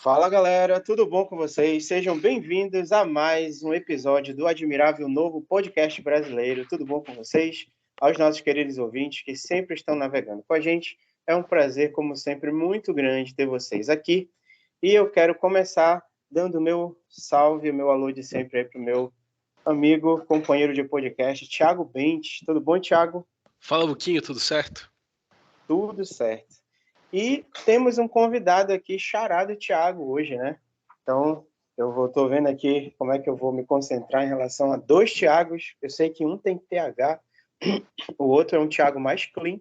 Fala galera, tudo bom com vocês? Sejam bem-vindos a mais um episódio do Admirável Novo Podcast Brasileiro. Tudo bom com vocês? Aos nossos queridos ouvintes que sempre estão navegando com a gente, é um prazer, como sempre, muito grande ter vocês aqui. E eu quero começar dando o meu salve, o meu alô de sempre aí para o meu amigo, companheiro de podcast, Thiago Bentes. Tudo bom, Thiago? Fala, Luquinho, tudo certo? Tudo certo. E temos um convidado aqui, xará do Thiago, hoje, né? Então, estou vendo aqui como é que eu vou me concentrar em relação a dois Thiagos. Eu sei que um tem TH, o outro é um Thiago mais clean,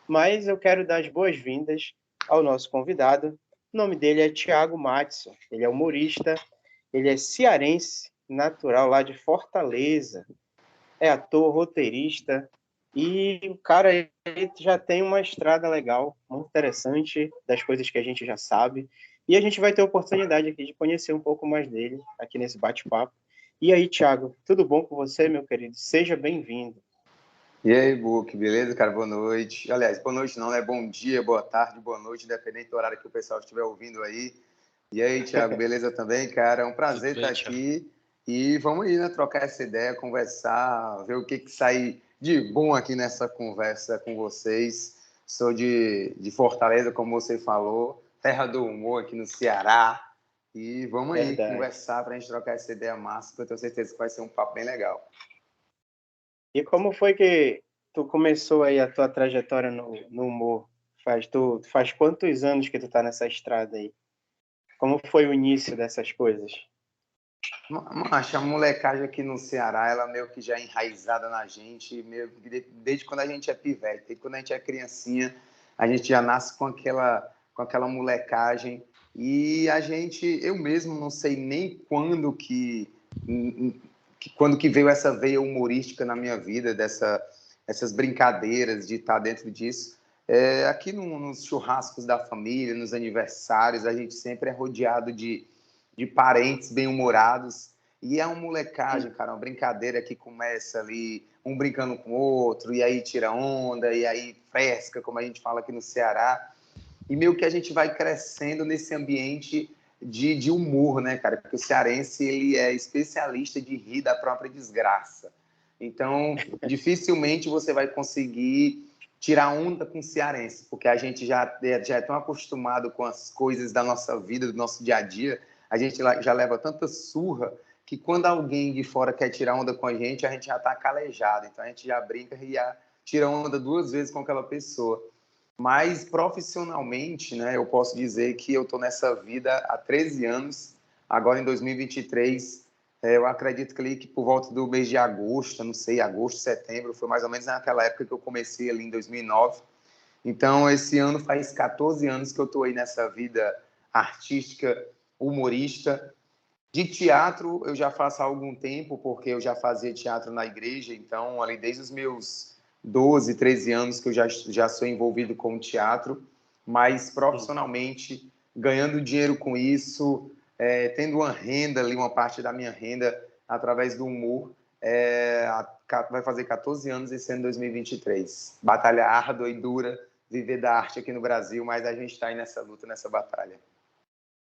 mas eu quero dar as boas-vindas ao nosso convidado. O nome dele é Thiago Matson, ele é humorista, ele é cearense, natural lá de Fortaleza, é ator, roteirista, e o cara ele já tem uma estrada legal, muito interessante, das coisas que a gente já sabe. E a gente vai ter a oportunidade aqui de conhecer um pouco mais dele aqui nesse bate-papo. E aí, Thiago, tudo bom com você, meu querido? Seja bem-vindo. E aí, Book, beleza, cara? Boa noite. Aliás, boa noite não, né? Bom dia, boa tarde, boa noite, independente do horário que o pessoal estiver ouvindo aí. E aí, Thiago, beleza também, cara? É um prazer estar aqui. E vamos aí, né? Trocar essa ideia, conversar, ver o que sai de bom aqui nessa conversa com vocês. Sou de Fortaleza, como você falou, terra do humor aqui no Ceará. E vamos aí conversar para a gente trocar essa ideia massa, que eu tenho certeza que vai ser um papo bem legal. E como foi que tu começou aí a tua trajetória no humor? Faz quantos anos que tu tá nessa estrada aí? Como foi o início dessas coisas? Macho, a molecagem aqui no Ceará, ela meio que já é enraizada na gente, meio que desde quando a gente é pivete, desde quando a gente é criancinha, a gente já nasce com aquela molecagem. E a gente, eu mesmo não sei nem quando que veio essa veia humorística na minha vida, essas brincadeiras de estar dentro disso. Aqui nos churrascos da família, nos aniversários, a gente sempre é rodeado de parentes bem-humorados. E é uma molecagem, cara, uma brincadeira que começa ali, um brincando com o outro, e aí tira onda, e aí fresca, como a gente fala aqui no Ceará. E meio que a gente vai crescendo nesse ambiente de humor, né, cara? Porque o cearense, ele é especialista de rir da própria desgraça. Então, dificilmente você vai conseguir tirar onda com o cearense, porque a gente já é tão acostumado com as coisas da nossa vida, do nosso dia a dia, a gente já leva tanta surra que quando alguém de fora quer tirar onda com a gente já está calejado. Então, a gente já brinca e já tira onda duas vezes com aquela pessoa. Mas profissionalmente, né, eu posso dizer que eu estou nessa vida há 13 anos, agora em 2023, eu acredito que por volta do mês de agosto, não sei, agosto, setembro, foi mais ou menos naquela época que eu comecei ali em 2009. Então, esse ano faz 14 anos que eu estou aí nessa vida artística, humorista. De teatro, eu já faço há algum tempo, porque eu já fazia teatro na igreja, então, ali desde os meus 12, 13 anos que eu já sou envolvido com teatro, mas profissionalmente, ganhando dinheiro com isso, tendo uma renda ali, uma parte da minha renda através do humor, vai fazer 14 anos esse ano 2023. Batalha árdua e dura, viver da arte aqui no Brasil, mas a gente está aí nessa luta, nessa batalha.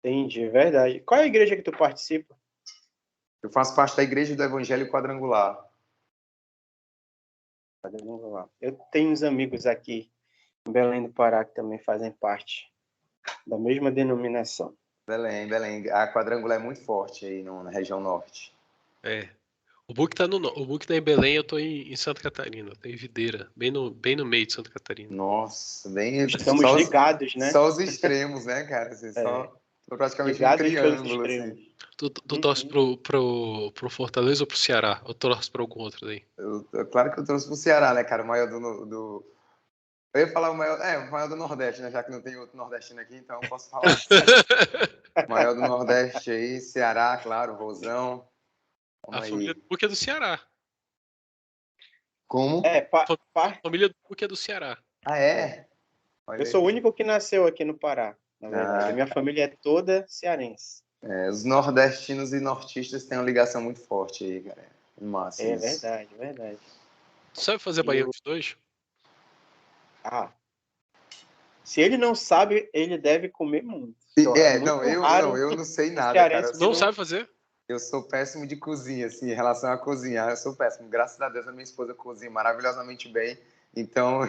Entendi, verdade. Qual é a igreja que tu participa? Eu faço parte da Igreja do Evangelho Quadrangular. Eu tenho uns amigos aqui em Belém do Pará que também fazem parte da mesma denominação. Belém. A Quadrangular é muito forte aí na região norte. O Book tá em Belém, eu tô em Santa Catarina, tô em Videira, bem no meio de Santa Catarina. Nossa, bem... Estamos ligados, né? Só os extremos, né, cara? Você só praticamente ligados um triângulo, assim. Tu torce pro Fortaleza ou pro Ceará? Ou torce pra algum outro daí? Claro que eu torço pro Ceará, né, cara? O maior do... Eu ia falar o maior do Nordeste, né? Já que não tem outro nordestino aqui, então eu posso falar. O maior do Nordeste aí, Ceará, claro, Rosão. A família do Book é do Ceará. Como? A família do Book é do Ceará. Ah, é? Eu sou o único que nasceu aqui no Pará, na verdade. A minha família é toda cearense. Os nordestinos e nortistas têm uma ligação muito forte aí, cara. Massa isso. Verdade. Tu sabe fazer baião de dois? Se ele não sabe, ele deve comer muito. Eu não sei nada, cara. Não sabe fazer? Eu sou péssimo de cozinha, assim, em relação a cozinhar, eu sou péssimo. Graças a Deus, a minha esposa cozinha maravilhosamente bem. Então,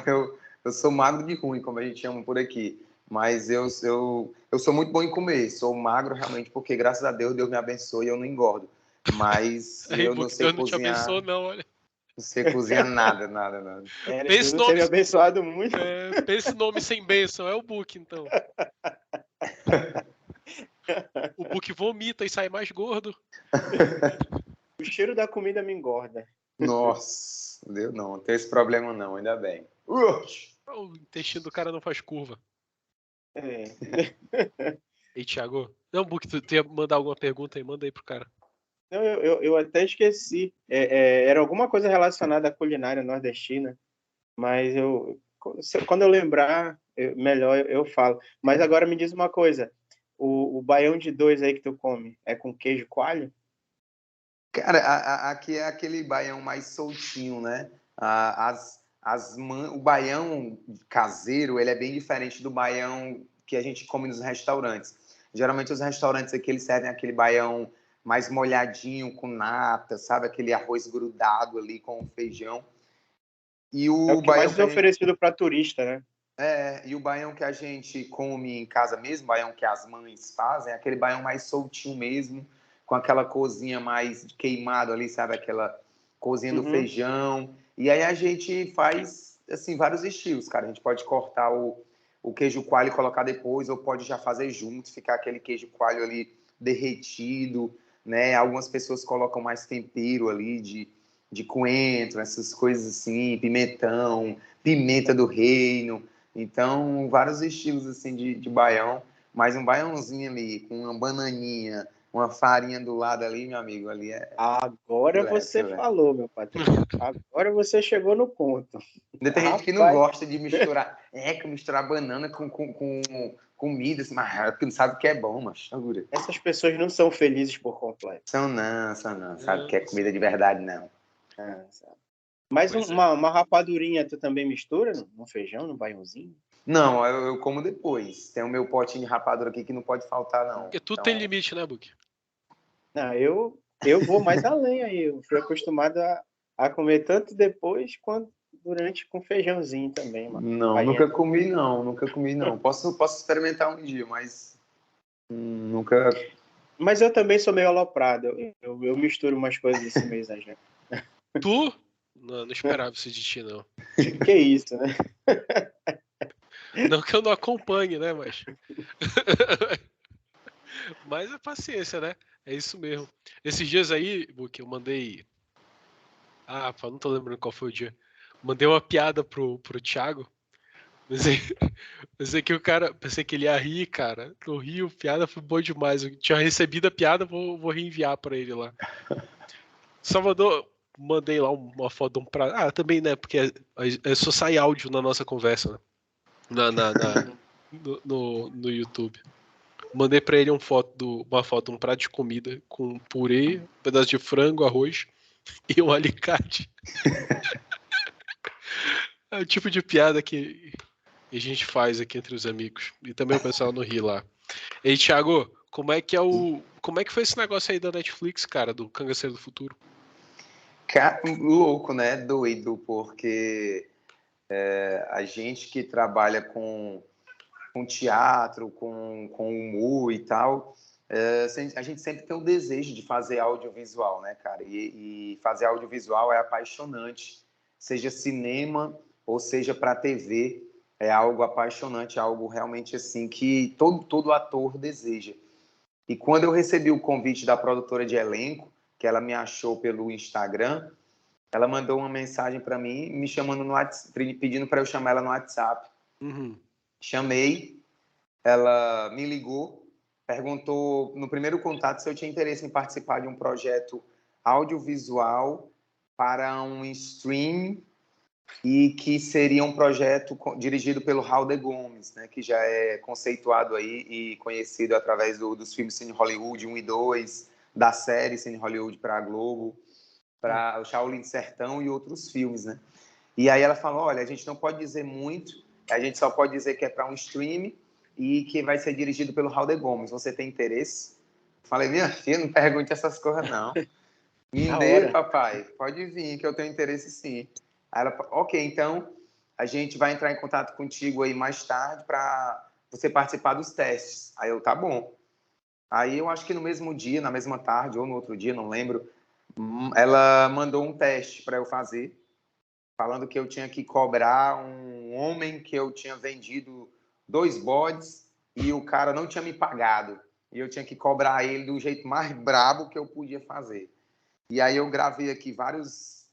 eu sou magro de ruim, como a gente chama por aqui. Mas eu sou muito bom em comer. Sou magro, realmente, porque, graças a Deus, Deus me abençoe e eu não engordo. Mas eu não sei Deus não te cozinhar. abençoou, não, olha. Não sei cozinhar nada. Deus não tem me abençoado muito. Pensa nome sem bênção, é o Book, então. O Book vomita e sai mais gordo. O cheiro da comida me engorda. Nossa, Deus não tem esse problema não, ainda bem. O intestino do cara não faz curva. É. Ei, Thiago. Não, Book, tu ia mandar alguma pergunta aí? Manda aí pro cara. Não, eu até esqueci. Era alguma coisa relacionada à culinária nordestina, mas quando eu lembrar, melhor eu falo. Mas agora me diz uma coisa. O baião de dois aí que tu come, é com queijo coalho? Cara, aqui é aquele baião mais soltinho, né? O baião caseiro, ele é bem diferente do baião que a gente come nos restaurantes. Geralmente os restaurantes aqui, eles servem aquele baião mais molhadinho, com nata, sabe? Aquele arroz grudado ali com feijão. E É o que mais é oferecido para turista, né? E o baião que a gente come em casa mesmo, baião que as mães fazem, é aquele baião mais soltinho mesmo, com aquela cozinha mais queimada ali, sabe? Aquela cozinha do feijão. E aí a gente faz, assim, vários estilos, cara. A gente pode cortar o queijo coalho e colocar depois, ou pode já fazer junto, ficar aquele queijo coalho ali derretido, né? Algumas pessoas colocam mais tempero ali de coentro, essas coisas assim, pimentão, pimenta do reino. Então, vários estilos assim de baião, mas um baiãozinho ali, com uma bananinha, uma farinha do lado ali, meu amigo, ali é... Agora você falou, meu patrão. Agora você chegou no ponto. Ainda tem gente que não gosta de misturar, misturar banana com comida, assim, mas que não sabe o que é bom, mas segura. Essas pessoas não são felizes por completo. São não, sabe o que é comida de verdade, não. Sabe. Mas uma rapadurinha tu também mistura no feijão, no baiãozinho? Não, eu como depois. Tem o meu potinho de rapadura aqui que não pode faltar, não. Porque tudo tem limite, né, Book? Não, eu vou mais além aí. Eu fui acostumado a comer tanto depois quanto durante com feijãozinho também. Não, nunca comi não. Posso experimentar um dia, mas nunca... Mas eu também sou meio aloprado. Eu misturo umas coisas assim meio exagero. Tu? Não esperava isso de ti, não. Que isso, né? Não que eu não acompanhe, né, mas... Mas é paciência, né? É isso mesmo. Esses dias aí, Book, eu mandei... não tô lembrando qual foi o dia. Mandei uma piada pro Thiago. Pensei que o cara... Pensei que ele ia rir, cara. No Rio, piada foi boa demais. Eu tinha recebido a piada, vou reenviar pra ele lá. Salvador... Mandei lá uma foto de um prato. Também, né? Porque só sai áudio na nossa conversa, né? No YouTube. Mandei pra ele uma foto de um prato de comida com purê, um pedaço de frango, arroz e um alicate. É o tipo de piada que a gente faz aqui entre os amigos. E também o pessoal no Rio lá. E Thiago, como é que foi esse negócio aí da Netflix, cara, do Cangaceiro do Futuro? Cara, louco, né? Doido, porque a gente que trabalha com teatro, com humor e tal, a gente sempre tem o desejo de fazer audiovisual, né, cara? E fazer audiovisual é apaixonante, seja cinema ou seja para TV, é algo apaixonante, algo realmente assim que todo ator deseja. E quando eu recebi o convite da produtora de elenco, que ela me achou pelo Instagram, ela mandou uma mensagem para mim, me chamando no WhatsApp, pedindo para eu chamar ela no WhatsApp. Chamei, ela me ligou, perguntou no primeiro contato se eu tinha interesse em participar de um projeto audiovisual para um stream e que seria um projeto dirigido pelo Raul de Gomes, né, que já é conceituado aí e conhecido através dos filmes Cine Hollywood 1 e 2, da série Cine Hollywood para a Globo, para o Shaolin Sertão e outros filmes, né? E aí ela falou, olha, a gente não pode dizer muito, A gente só pode dizer que é para um stream e que vai ser dirigido pelo Raul de Gomes. Você tem interesse? Falei, minha filha, não pergunte essas coisas, não. Me dê, papai. Pode vir, que eu tenho interesse sim. Aí ela, ok, então a gente vai entrar em contato contigo aí mais tarde para você participar dos testes. Aí eu, tá bom. Aí eu acho que no mesmo dia, na mesma tarde ou no outro dia, não lembro, ela mandou um teste para eu fazer, falando que eu tinha que cobrar um homem que eu tinha vendido 2 bodes e o cara não tinha me pagado. E eu tinha que cobrar ele do jeito mais brabo que eu podia fazer. E aí eu gravei aqui vários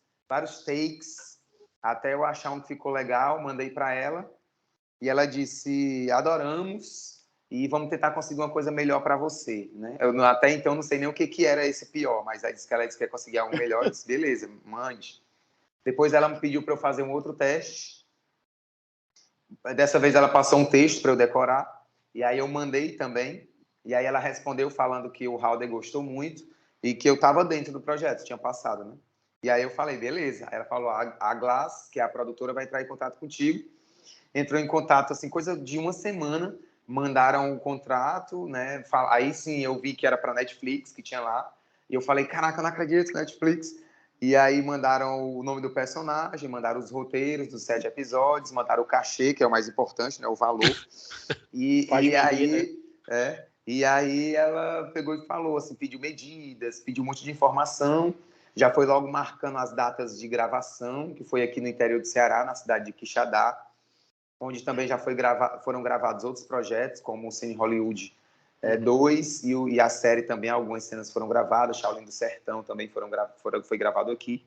takes, até eu achar um que ficou legal, mandei para ela. E ela disse, adoramos e vamos tentar conseguir uma coisa melhor para você, né? Eu até então não sei nem o que era esse pior, mas aí ela disse que ia conseguir algo melhor. Eu disse, beleza, mande. Depois ela me pediu para eu fazer um outro teste. Dessa vez ela passou um texto para eu decorar. E aí eu mandei também. E aí ela respondeu falando que o Halder gostou muito e que eu estava dentro do projeto, tinha passado, né? E aí eu falei, beleza. Aí ela falou, a Glass, que é a produtora, vai entrar em contato contigo. Entrou em contato, assim, coisa de uma semana. Mandaram o contrato, né? Aí sim eu vi que era para Netflix, que tinha lá. E eu falei, caraca, eu não acredito, Netflix. E aí mandaram o nome do personagem, mandaram os roteiros dos 7 episódios, mandaram o cachê, que é o mais importante, né? O valor. E aí ela pegou e falou, assim, pediu medidas, pediu um monte de informação. Já foi logo marcando as datas de gravação, que foi aqui no interior do Ceará, na cidade de Quixadá, onde também já foram gravados outros projetos, como o Cine Hollywood 2 e a série também, algumas cenas foram gravadas, Shaolin do Sertão também foi gravado aqui.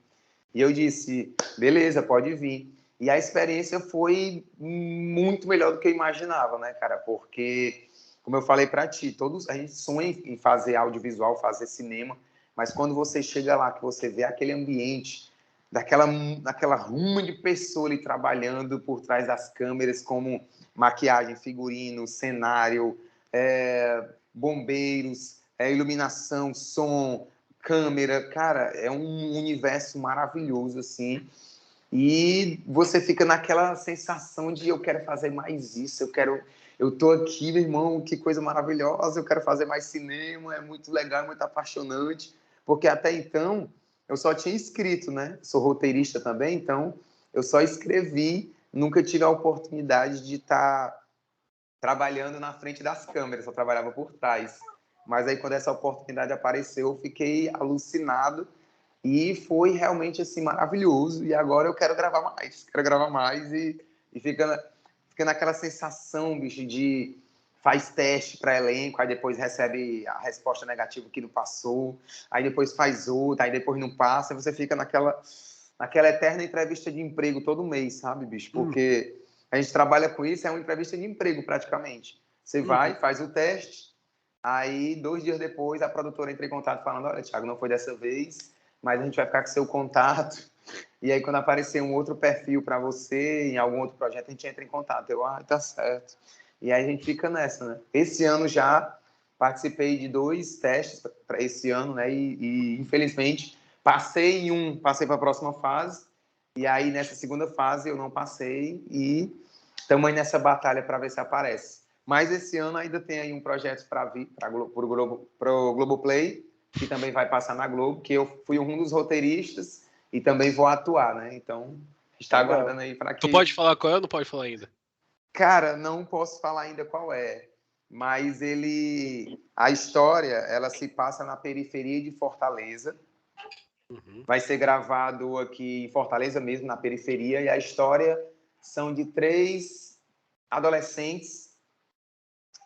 E eu disse, beleza, pode vir. E a experiência foi muito melhor do que eu imaginava, né, cara? Porque, como eu falei para ti, a gente sonha em fazer audiovisual, fazer cinema, mas quando você chega lá, que você vê aquele ambiente, daquela ruma de pessoas ali trabalhando por trás das câmeras, como maquiagem, figurino, cenário, bombeiros, iluminação, som, câmera, cara, é um universo maravilhoso, assim, e você fica naquela sensação de eu quero fazer mais isso, eu tô aqui, meu irmão, que coisa maravilhosa, eu quero fazer mais cinema, é muito legal, é muito apaixonante, porque até então eu só tinha escrito, né? Sou roteirista também, então eu só escrevi, nunca tive a oportunidade de estar trabalhando na frente das câmeras, só trabalhava por trás. Mas aí quando essa oportunidade apareceu, eu fiquei alucinado e foi realmente assim maravilhoso. E agora eu quero gravar mais e fica naquela sensação, bicho, de faz teste para elenco, aí depois recebe a resposta negativa que não passou, aí depois faz outra, aí depois não passa, e você fica naquela eterna entrevista de emprego todo mês, sabe, bicho? Porque a gente trabalha com isso, é uma entrevista de emprego praticamente. Você vai, faz o teste, aí 2 dias depois a produtora entra em contato falando, olha, Thiago, não foi dessa vez, mas a gente vai ficar com seu contato. E aí, quando aparecer um outro perfil para você, em algum outro projeto, a gente entra em contato. Eu, tá certo. E aí a gente fica nessa, né? Esse ano já participei de 2 testes para esse ano, né? E infelizmente, passei para a próxima fase. E aí, nessa segunda fase, eu não passei. E estamos aí nessa batalha para ver se aparece. Mas esse ano ainda tem aí um projeto para vir para o Globoplay, que também vai passar na Globo, que eu fui um dos roteiristas e também vou atuar, né? Então, está aguardando aí para que... Tu pode falar qual é ou não pode falar ainda? Cara, não posso falar ainda qual é, mas a história, ela se passa na periferia de Fortaleza. Vai ser gravado aqui em Fortaleza mesmo, na periferia, e a história são de 3 adolescentes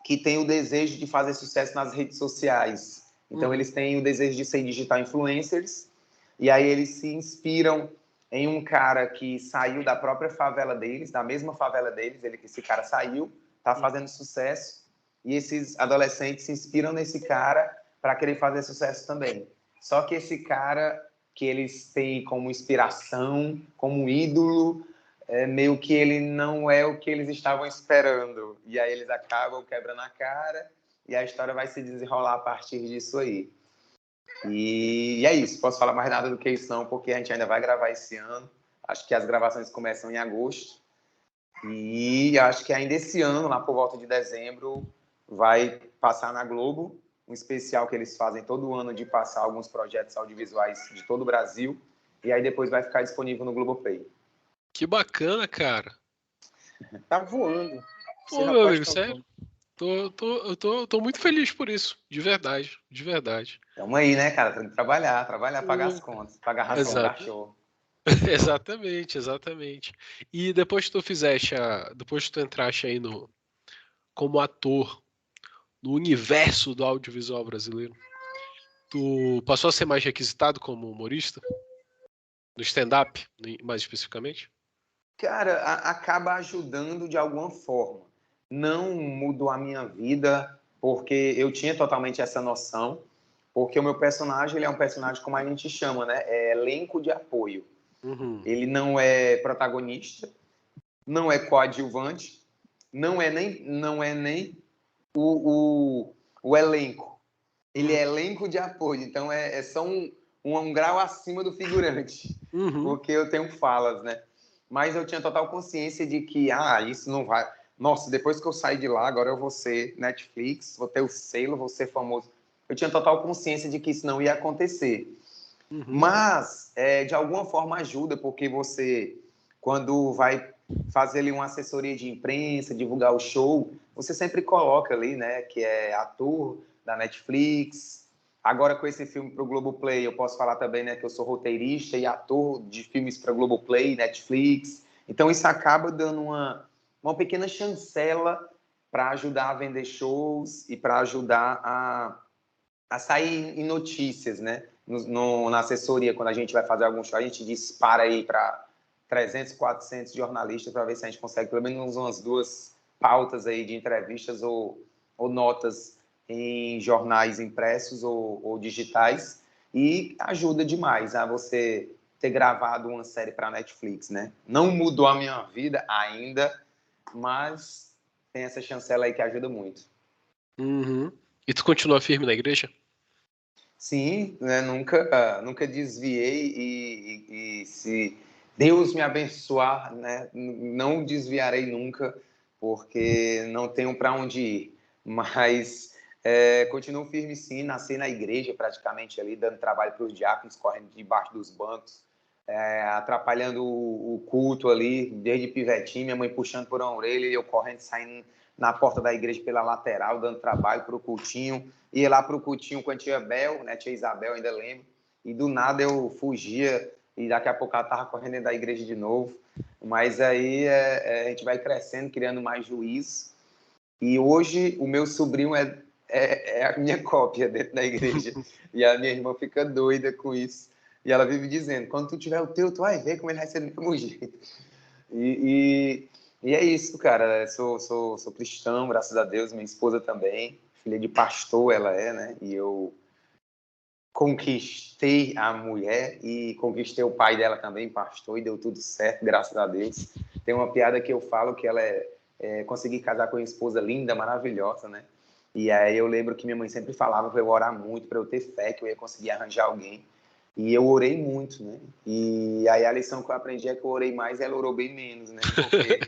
que têm o desejo de fazer sucesso nas redes sociais. Então, eles têm o desejo de ser digital influencers, e aí eles se inspiram em um cara que saiu da própria favela deles, da mesma favela deles, esse cara saiu, está fazendo sucesso, e esses adolescentes se inspiram nesse cara para querer fazer sucesso também. Só que esse cara que eles têm como inspiração, como ídolo, meio que ele não é o que eles estavam esperando. E aí eles acabam quebrando a cara e a história vai se desenrolar a partir disso aí. E é isso, posso falar mais nada do que isso não, porque a gente ainda vai gravar esse ano. Acho que as gravações começam em agosto. E acho que ainda esse ano, lá por volta de dezembro, vai passar na Globo, um especial que eles fazem todo ano de passar alguns projetos audiovisuais de todo o Brasil, e aí depois vai ficar disponível no Globoplay. Que bacana, cara. Tá voando. Esse Pô, meu rapaz amigo, tá sério. voando. Eu tô muito feliz por isso. De verdade. De verdade. Tamo aí, né, cara? Tem que trabalhar, pagar as Pô, contas, pagar a ração, exato. cachorro. Exatamente, exatamente. E depois que tu fizeste depois que tu entraste aí como ator no universo do audiovisual brasileiro, tu passou a ser mais requisitado como humorista? No stand-up, mais especificamente? Cara, acaba ajudando de alguma forma. Não mudou a minha vida, porque eu tinha totalmente essa noção, porque o meu personagem, ele é um personagem, como a gente chama, né? É elenco de apoio. Uhum. Ele não é protagonista, não é coadjuvante, não é nem o elenco. Ele é elenco de apoio, então é só um grau acima do figurante, Uhum. porque eu tenho falas, né? Mas eu tinha total consciência de que, isso não vai... Nossa, depois que eu sair de lá, agora eu vou ser Netflix, vou ter o selo, vou ser famoso. Eu tinha total consciência de que isso não ia acontecer. Uhum. Mas, de alguma forma, ajuda, porque você, quando vai fazer ali uma assessoria de imprensa, divulgar o show, você sempre coloca ali, né, que é ator da Netflix. Agora, com esse filme para o Globoplay, eu posso falar também, né, que eu sou roteirista e ator de filmes para Globoplay, Netflix. Então, isso acaba dando uma pequena chancela para ajudar a vender shows e para ajudar a sair em notícias, né? Na assessoria, quando a gente vai fazer algum show, a gente dispara aí para 300, 400 jornalistas para ver se a gente consegue pelo menos umas 2 pautas aí de entrevistas ou notas em jornais impressos ou digitais, e ajuda demais a você ter gravado uma série para a Netflix, né? Não mudou a minha vida ainda, mas tem essa chancela aí que ajuda muito. Uhum. E tu continua firme na igreja? Sim, né? Nunca desviei e se Deus me abençoar, né? Não desviarei nunca, porque não tenho para onde ir. Mas continuo firme, sim. Nasci na igreja, praticamente ali, dando trabalho para os diáconos, correndo debaixo dos bancos, atrapalhando o culto ali, desde pivetinho, minha mãe puxando por uma orelha e eu correndo, saindo na porta da igreja pela lateral, dando trabalho para o cultinho. Ia lá para o cultinho com a tia Bel, né, tia Isabel, ainda lembro, e do nada eu fugia e daqui a pouco ela estava correndo dentro da igreja de novo. Mas aí a gente vai crescendo, criando mais juízo. E hoje o meu sobrinho é a minha cópia dentro da igreja. E a minha irmã fica doida com isso. E ela vive dizendo, quando tu tiver o teu, tu vai ver como ele vai ser do mesmo jeito. E é isso, cara. Sou cristão, graças a Deus. Minha esposa também. Filha de pastor ela é, né? E eu conquistei a mulher e conquistei o pai dela também, pastor, e deu tudo certo, graças a Deus. Tem uma piada que eu falo que ela consegui casar com uma esposa linda, maravilhosa, né? E aí eu lembro que minha mãe sempre falava para eu orar muito, para eu ter fé que eu ia conseguir arranjar alguém. E eu orei muito, né? E aí a lição que eu aprendi é que eu orei mais e ela orou bem menos, né? Porque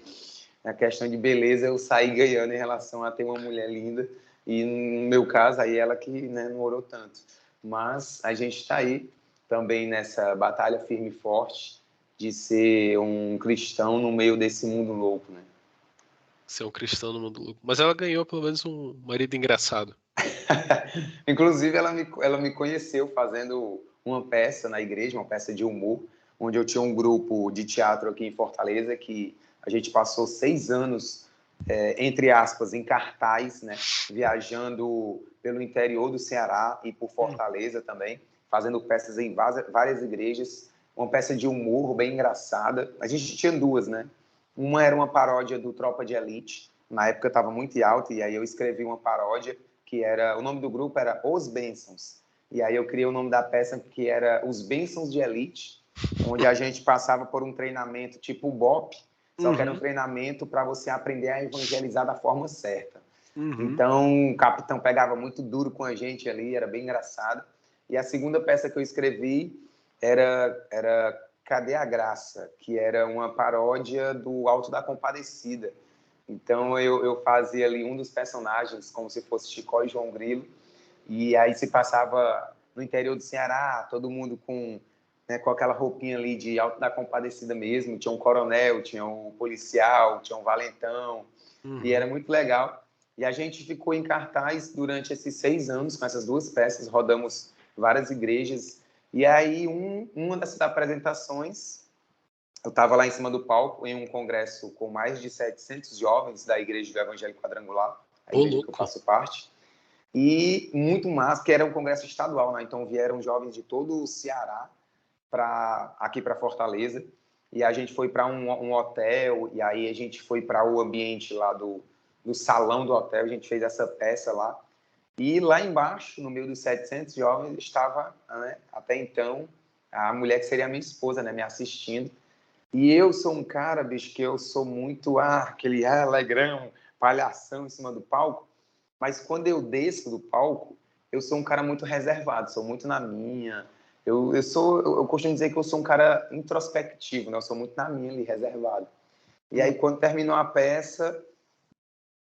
na questão de beleza eu saí ganhando em relação a ter uma mulher linda. E no meu caso, aí ela que, né, não orou tanto. Mas a gente está aí também nessa batalha firme e forte de ser um cristão no meio desse mundo louco, né? Ser um cristão no mundo louco. Mas ela ganhou pelo menos um marido engraçado. Inclusive, ela me conheceu fazendo uma peça na igreja, uma peça de humor, onde eu tinha um grupo de teatro aqui em Fortaleza que a gente passou 6 anos, entre aspas, em cartaz, né? Viajando pelo interior do Ceará e por Fortaleza também, fazendo peças em várias igrejas, uma peça de humor bem engraçada. A gente tinha 2, né? Uma era uma paródia do Tropa de Elite, na época estava muito alto, e aí eu escrevi uma paródia que era, o nome do grupo era Os Bênçãos. E aí eu criei o nome da peça que era Os Bênçãos de Elite, onde a gente passava por um treinamento tipo o BOP, só que era um treinamento para você aprender a evangelizar da forma certa. Uhum. Então, o capitão pegava muito duro com a gente ali, era bem engraçado. E a segunda peça que eu escrevi era Cadê a Graça? Que era uma paródia do Alto da Compadecida. Então, eu fazia ali um dos personagens, como se fosse Chicó e João Grilo, e aí se passava no interior do Ceará, todo mundo com, né, com aquela roupinha ali de Alto da Compadecida mesmo, tinha um coronel, tinha um policial, tinha um valentão, e era muito legal. E a gente ficou em cartaz durante esses 6 anos com essas 2 peças, rodamos várias igrejas, e aí uma dessas apresentações, eu estava lá em cima do palco em um congresso com mais de 700 jovens da Igreja do Evangelho Quadrangular, a igreja que eu faço parte, e muito massa, que era um congresso estadual, né? Então vieram jovens de todo o Ceará aqui para Fortaleza, e a gente foi para um hotel, e aí a gente foi para o ambiente lá do salão do hotel, a gente fez essa peça lá, e lá embaixo, no meio dos 700 jovens, estava, né, até então, a mulher que seria a minha esposa, né, me assistindo. E eu sou um cara, bicho, que eu sou muito, aquele alegrão, palhação em cima do palco, mas quando eu desço do palco, eu sou um cara muito reservado, sou muito na minha. Eu costumo dizer que eu sou um cara introspectivo, né? Eu sou muito na minha ali, reservado. E aí, quando terminou a peça,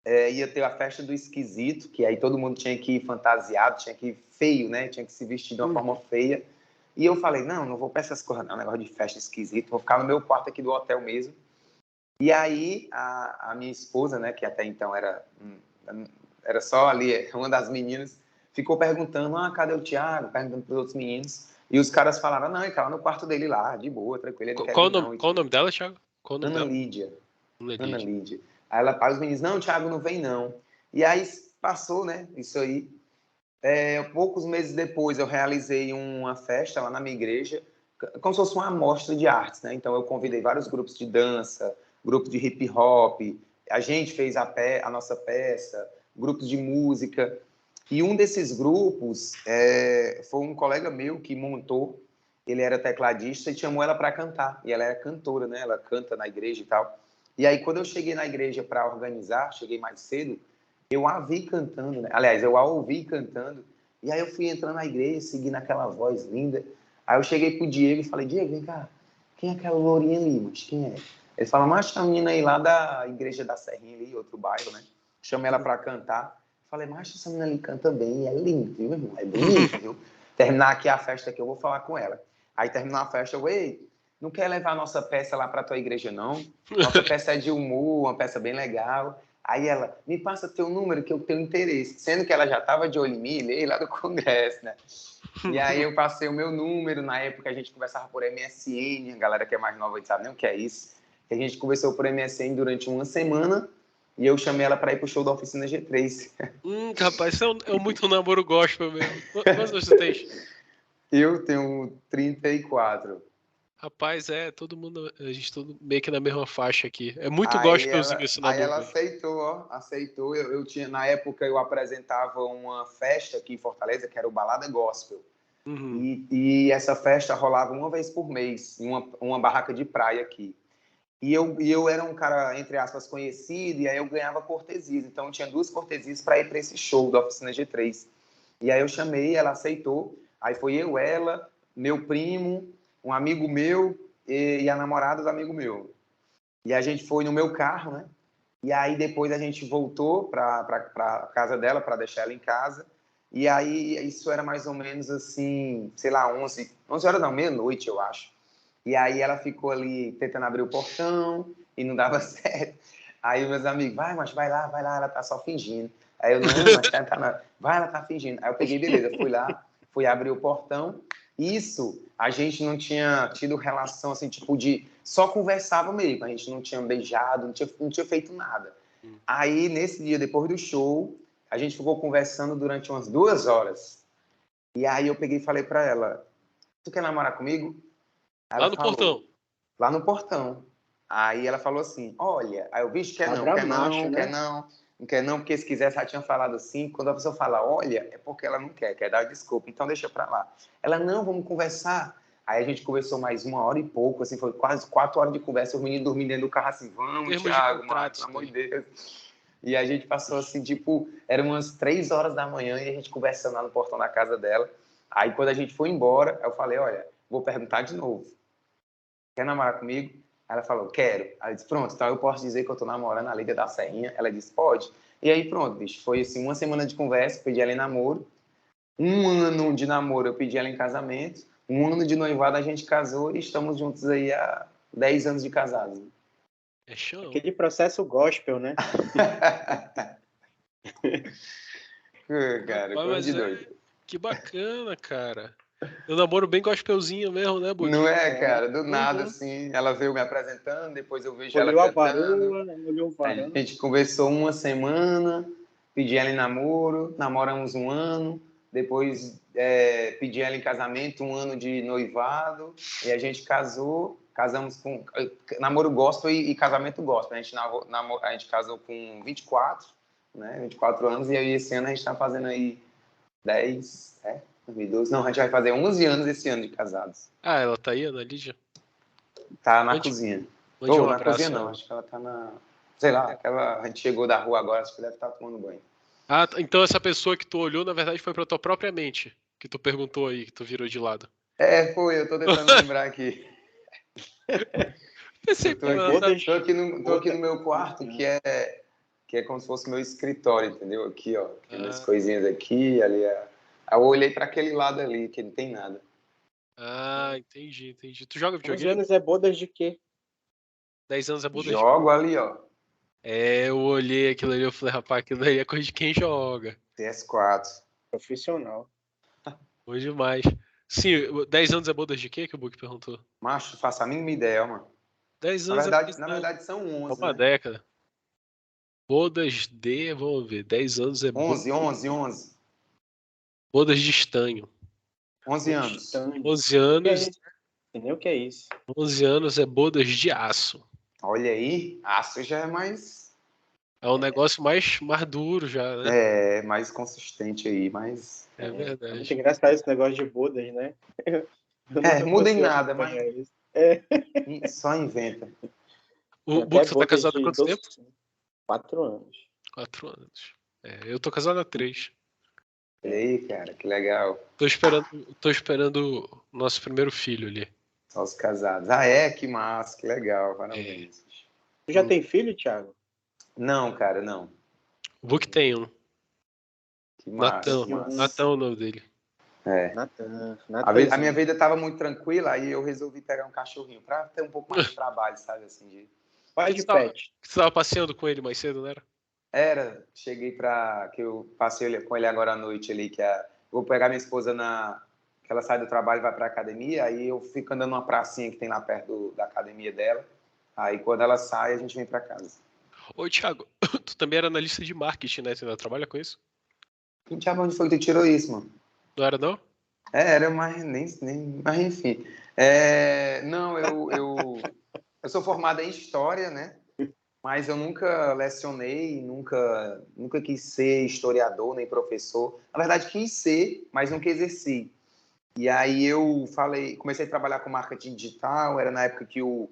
ia ter a festa do esquisito, que aí todo mundo tinha que ir fantasiado, tinha que ir feio, né? Tinha que se vestir de uma forma feia. E eu falei, não vou para essas coisas não, negócio de festa esquisito, vou ficar no meu quarto aqui do hotel mesmo. E aí, a minha esposa, né, que até então era só ali, uma das meninas, ficou perguntando, cadê o Thiago? Perguntando para os outros meninos. E os caras falaram, não, ele tá lá no quarto dele lá, de boa, tranquilo, ele não quer vir não. Qual o nome dela, Thiago? Qual o nome Ana dela? Lídia. Ana Lídia. Aí os meninos, não, o Thiago não vem não. E aí passou, né, isso aí. Poucos meses depois eu realizei uma festa lá na minha igreja, como se fosse uma amostra de artes, né? Então eu convidei vários grupos de dança, grupos de hip hop, a gente fez a nossa peça, grupos de música, e um desses grupos foi um colega meu que montou, ele era tecladista e chamou ela para cantar, e ela era cantora, né? Ela canta na igreja e tal. E aí quando eu cheguei na igreja para organizar, cheguei mais cedo, eu a vi cantando, né? Aliás, eu a ouvi cantando, e aí eu fui entrando na igreja, seguindo aquela voz linda. Aí eu cheguei pro Diego e falei, Diego, vem cá, quem é aquela lourinha ali, mas quem é? Ele fala, mas a menina aí lá da igreja da Serrinha ali, outro bairro, né? Chama ela para cantar. Falei, mas essa menina ali canta bem, é linda, viu, irmão? É bonita, viu? Terminar aqui a festa aqui, eu vou falar com ela. Aí terminou a festa, eu, ei, não quer levar a nossa peça lá para tua igreja, não? Nossa peça é de humor, uma peça bem legal. Aí ela, me passa teu número que eu tenho interesse. Sendo que ela já estava de olho em mim, lá do congresso, né? E aí eu passei o meu número, na época a gente conversava por MSN, a galera que é mais nova não sabe nem o que é isso. A gente conversou por MSN durante uma semana e eu chamei ela para ir pro show da Oficina G3. Rapaz, isso é muito namoro gospel mesmo. Quantos anos você tem? Eu tenho 34. Rapaz, todo mundo, a gente todo meio que na mesma faixa aqui. É muito Aí gospelzinho esse namoro. ela aceitou, ó, aceitou. Eu tinha, na época eu apresentava uma festa aqui em Fortaleza, que era o Balada Gospel. E essa festa rolava uma vez por mês, em uma barraca de praia aqui. E eu era um cara, entre aspas, conhecido, e aí eu ganhava cortesias. Então eu tinha 2 cortesias para ir para esse show da Oficina G3. E aí eu chamei, ela aceitou. Aí foi eu, ela, meu primo, um amigo meu e a namorada do amigo meu. E a gente foi no meu carro, né? E aí depois a gente voltou para casa dela, para deixar ela em casa. E aí isso era mais ou menos assim, sei lá, 11 horas não, meia-noite, eu acho. E aí ela ficou ali tentando abrir o portão e não dava certo. Aí meus amigos, vai lá, ela tá só fingindo. Aí eu, não, mas vai, ela tá fingindo. Aí eu peguei, beleza, fui lá, fui abrir o portão. Isso, a gente não tinha tido relação, assim, tipo de... Só conversava mesmo, a gente não tinha beijado, não tinha feito nada. Aí, nesse dia, depois do show, a gente ficou conversando durante umas 2 horas. E aí eu peguei e falei pra ela, tu quer namorar comigo? Aí Lá ela no falou, portão. lá no portão. Aí ela falou assim, olha, aí eu, bicho, quer não, não quer não, porque se quisesse, ela tinha falado assim, quando a pessoa fala, olha, é porque ela não quer dar desculpa, então deixa pra lá. Ela, não, vamos conversar. Aí a gente conversou mais 1 hora e pouco, assim, foi quase 4 horas de conversa, os meninos dormindo dentro do carro assim, vamos, Termos de Thiago, contrato, pelo amor de Deus. E a gente passou assim, tipo, eram umas 3 horas da manhã e a gente conversando lá no portão da casa dela. Aí quando a gente foi embora, eu falei, olha, vou perguntar de novo. quer namorar comigo? Ela falou, quero. Aí eu disse, pronto, então eu posso dizer que eu tô namorando a Lídia da Serrinha? Ela disse, pode. E aí pronto, bicho, foi assim, uma semana de conversa, pedi ela em namoro. 1 ano de namoro eu pedi ela em casamento. 1 ano de noivado a gente casou e estamos juntos aí há 10 anos de casados. É chão. Aquele processo gospel, né? Cara, coisa de doido. Que bacana, cara. Eu namoro bem gospelzinho mesmo, né, Book? Não é, cara? Do nada, Uhum. assim, ela veio me apresentando, depois eu vejo ela Olhou a cantando. varoa, olhou o A varão. gente conversou uma semana, pedi ela em namoro, namoramos 1 ano, depois pedi ela em casamento, 1 ano de noivado, e a gente casamos com namoro gospel e casamento gospel. A gente casou com 24, né? 24 anos, e aí esse ano a gente está fazendo aí 2012. Não, a gente vai fazer 11 anos esse ano de casados. Ah, ela tá aí, Ana Lídia? Tá na cozinha. Mande um Na abraço. cozinha não, acho que ela tá na... Sei lá, a gente chegou da rua agora, acho que deve estar tomando banho. Ah, então essa pessoa que tu olhou, na verdade, foi pra tua própria mente. Que tu perguntou aí, que tu virou de lado. Foi, eu tô tentando lembrar aqui. Pensei, pô, Tô aqui no meu quarto, que é como se fosse meu escritório, entendeu? Aqui, ó, tem umas coisinhas aqui, ali. Aí eu olhei pra aquele lado ali, que não tem nada. Ah, entendi. Tu joga 11 videogame? anos é bodas de quê? 10 anos é boda de... Jogo ali, ó. Eu olhei aquilo ali, eu falei, rapaz, aquilo ali é coisa de quem joga. PS4. Profissional. Bom demais. Sim, 10 anos é bodas de quê que o Book perguntou? Macho, faço a mínima ideia, mano. 10 Na anos verdade, é na verdade são é 11, uma né? década. Bodas de, vamos ver, 10 anos é 11. bodas de estanho. 11 anos. Estranho. 11 Que é anos, isso? Entendeu o que é isso? 11 anos é bodas de aço. Olha aí, aço já é mais... É um negócio mais duro já, né? mais consistente aí, mais... É É muito verdade. engraçado esse negócio de bodas, né? Eu nunca Muda em consegui nada, mas acompanhar isso. só inventa. Tem O até Book, você tá bodas casado há de quanto tempo? 4 anos. 4 anos. Eu tô casado há 3. Olha aí, cara, que legal. Tô esperando o nosso primeiro filho ali. Só os casados. Que massa, que legal, parabéns. Tu já tem filho, Thiago? Não, cara, não. O Book tem um. Que massa, Natão. que massa. Natão é o nome dele. Natan. A minha vida estava muito tranquila, aí eu resolvi pegar um cachorrinho para ter um pouco mais de trabalho, sabe, assim, Pai de pet. Você tava passeando com ele mais cedo, não era? Cheguei que eu passei com ele agora à noite ali, vou pegar minha esposa que ela sai do trabalho e vai para academia, aí eu fico andando numa pracinha que tem lá perto da academia dela, aí quando ela sai, a gente vem para casa. Ô, Thiago, tu também era analista de marketing, né? Você ainda trabalha com isso? Quem diabo onde foi que tu tirou isso, mano? Não era, não? Era, mas mas enfim. Não, eu sou formado em História, né? Mas eu nunca lecionei, nunca quis ser historiador nem professor. Na verdade, quis ser, mas nunca exerci. E aí eu comecei a trabalhar com marketing digital, era na época que o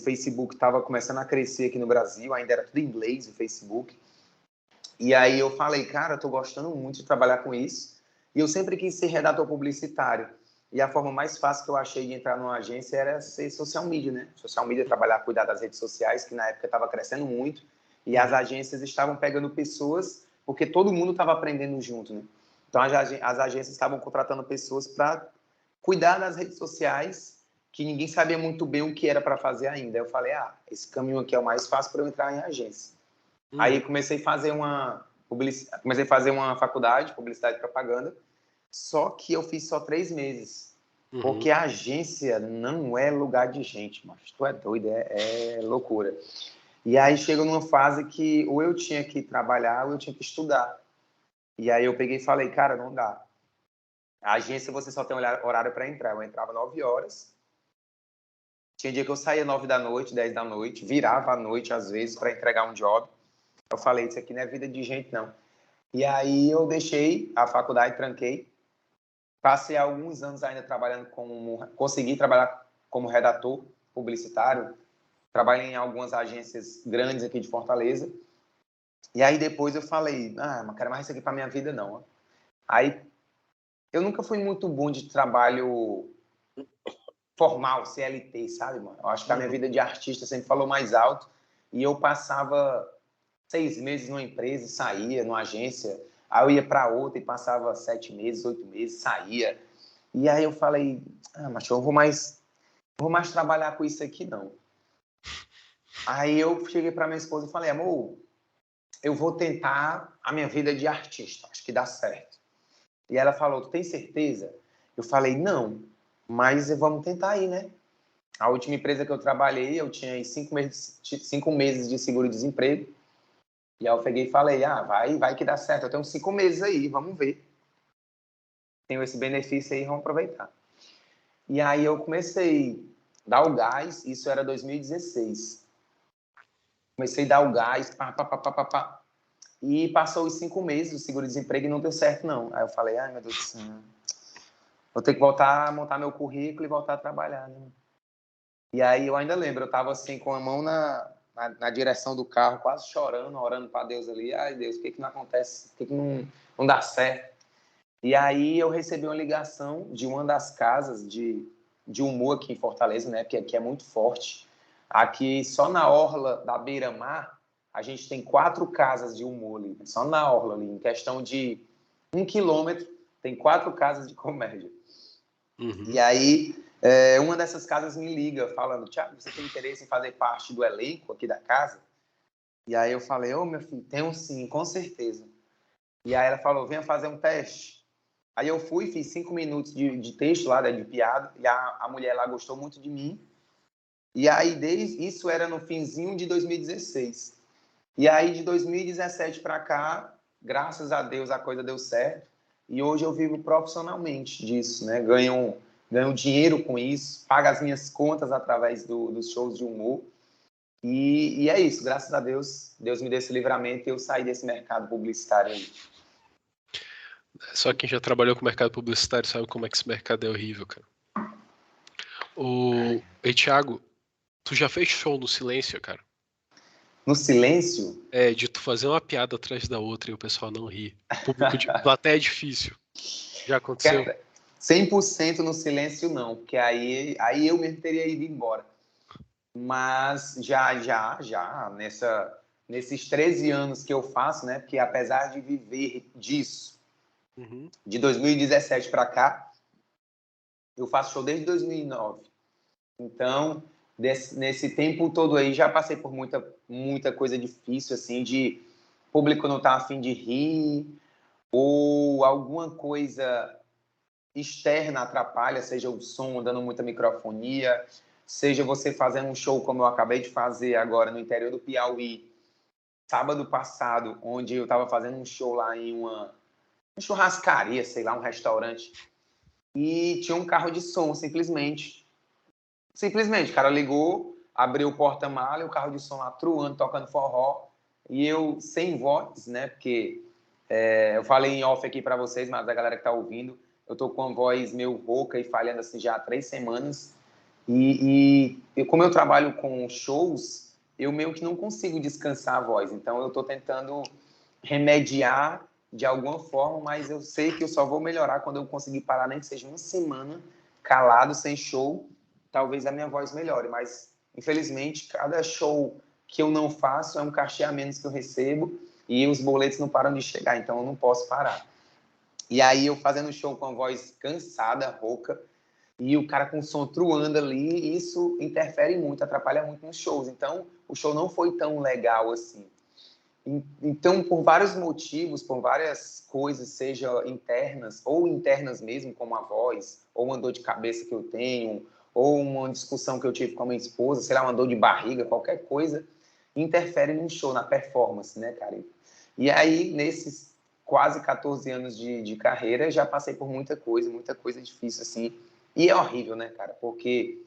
Facebook estava começando a crescer aqui no Brasil, ainda era tudo em inglês o Facebook. E aí eu falei, cara, eu tô gostando muito de trabalhar com isso. E eu sempre quis ser redator publicitário. E a forma mais fácil que eu achei de entrar numa agência era ser social media, né? Social media, trabalhar, cuidar das redes sociais, que na época estava crescendo muito. E as agências estavam pegando pessoas, porque todo mundo estava aprendendo junto, né? Então as agências estavam contratando pessoas para cuidar das redes sociais, que ninguém sabia muito bem o que era para fazer ainda. Eu falei, esse caminho aqui é o mais fácil para eu entrar em agência. Aí comecei a fazer uma faculdade, publicidade e propaganda, só que eu fiz só 3 meses. Porque a agência não é lugar de gente, mas tu é doido, é loucura. E aí chega numa fase que ou eu tinha que trabalhar ou eu tinha que estudar. E aí eu peguei e falei, cara, não dá. A agência você só tem horário para entrar. Eu entrava 9 horas. Tinha dia que eu saía 9 da noite, 10 da noite, virava à noite às vezes para entregar um job. Eu falei, isso aqui não é vida de gente, não. E aí eu deixei a faculdade, tranquei. Passei alguns anos ainda trabalhando consegui trabalhar como redator publicitário. Trabalhei em algumas agências grandes aqui de Fortaleza. E aí depois eu falei, não quero mais isso aqui para minha vida, não. Aí eu nunca fui muito bom de trabalho formal, CLT, sabe, mano? Eu acho que a minha vida de artista sempre falou mais alto. E eu passava 6 meses numa empresa e saía, numa agência. Aí eu ia para outra e passava 7 meses, 8 meses, saía. E aí eu falei, mas eu vou mais trabalhar com isso aqui, não. Aí eu cheguei para minha esposa e falei, amor, eu vou tentar a minha vida de artista, acho que dá certo. E ela falou, tu tem certeza? Eu falei, não, mas vamos tentar aí, né? A última empresa que eu trabalhei, eu tinha 5 meses de seguro-desemprego. E aí eu peguei e falei, vai que dá certo, eu tenho 5 meses aí, vamos ver. Tenho esse benefício aí, vamos aproveitar. E aí eu comecei a dar o gás, isso era 2016. Comecei a dar o gás, pá. E passou os 5 meses do seguro-desemprego e não deu certo, não. Aí eu falei, meu Deus do céu, vou ter que voltar a montar meu currículo e voltar a trabalhar, né? E aí eu ainda lembro, eu tava assim com a mão na direção do carro, quase chorando, orando para Deus ali. Ai, Deus, o que não acontece? O que não dá certo? E aí eu recebi uma ligação de uma das casas de humor aqui em Fortaleza, né? Que é muito forte. Aqui, só na orla da Beira-Mar, a gente tem 4 casas de humor ali. Só na orla ali, em questão de 1 quilômetro, tem 4 casas de comédia. Uhum. E aí, uma dessas casas me liga, falando, Thiago, você tem interesse em fazer parte do elenco aqui da casa? E aí eu falei, meu filho, tenho sim, com certeza. E aí ela falou, venha fazer um teste. Aí eu fui, fiz 5 minutos de texto lá, de piada, e a mulher lá gostou muito de mim. E aí, isso era no finzinho de 2016. E aí, de 2017 para cá, graças a Deus, a coisa deu certo. E hoje eu vivo profissionalmente disso, né? Ganho dinheiro com isso, pago as minhas contas através dos shows de humor. E é isso, graças a Deus, Deus me deu esse livramento e eu saí desse mercado publicitário aí. Só quem já trabalhou com o mercado publicitário sabe como é que esse mercado é horrível, cara. Ei, Thiago, tu já fez show no silêncio, cara? No silêncio? De tu fazer uma piada atrás da outra e o pessoal não rir. Público de plateia é difícil. Já aconteceu? 100% no silêncio não, porque aí eu mesmo teria ido embora. Mas já nesses 13 anos que eu faço, né? Porque apesar de viver disso, de 2017 para cá, eu faço show desde 2009. Então, nesse tempo todo aí, já passei por muita coisa difícil, assim, de público não tá afim de rir, ou alguma coisa externa atrapalha, seja o som dando muita microfonia, seja você fazendo um show como eu acabei de fazer agora no interior do Piauí, sábado passado, onde eu estava fazendo um show lá em uma churrascaria, sei lá, um restaurante, e tinha um carro de som, simplesmente, o cara ligou, abriu o porta-mala, o carro de som lá truando, tocando forró, e eu sem voz, né, porque eu falei em off aqui para vocês, mas a galera que tá ouvindo, eu tô com a voz meio rouca e falhando assim já há 3 semanas. E como eu trabalho com shows, eu meio que não consigo descansar a voz. Então eu tô tentando remediar de alguma forma, mas eu sei que eu só vou melhorar quando eu conseguir parar, nem que seja uma semana calado, sem show. Talvez a minha voz melhore, mas infelizmente cada show que eu não faço é um cachê a menos que eu recebo e os boletos não param de chegar, então eu não posso parar. E aí eu fazendo show com a voz cansada, rouca, e o cara com o som truando ali, isso interfere muito, atrapalha muito nos shows. Então o show não foi tão legal assim. Então, por vários motivos, por várias coisas, seja internas ou internas mesmo, como a voz, ou uma dor de cabeça que eu tenho, ou uma discussão que eu tive com a minha esposa, sei lá, uma dor de barriga, qualquer coisa, interfere no show, na performance, né, cara? E aí, nesses quase 14 anos de carreira, já passei por muita coisa difícil, assim. E é horrível, né, cara? Porque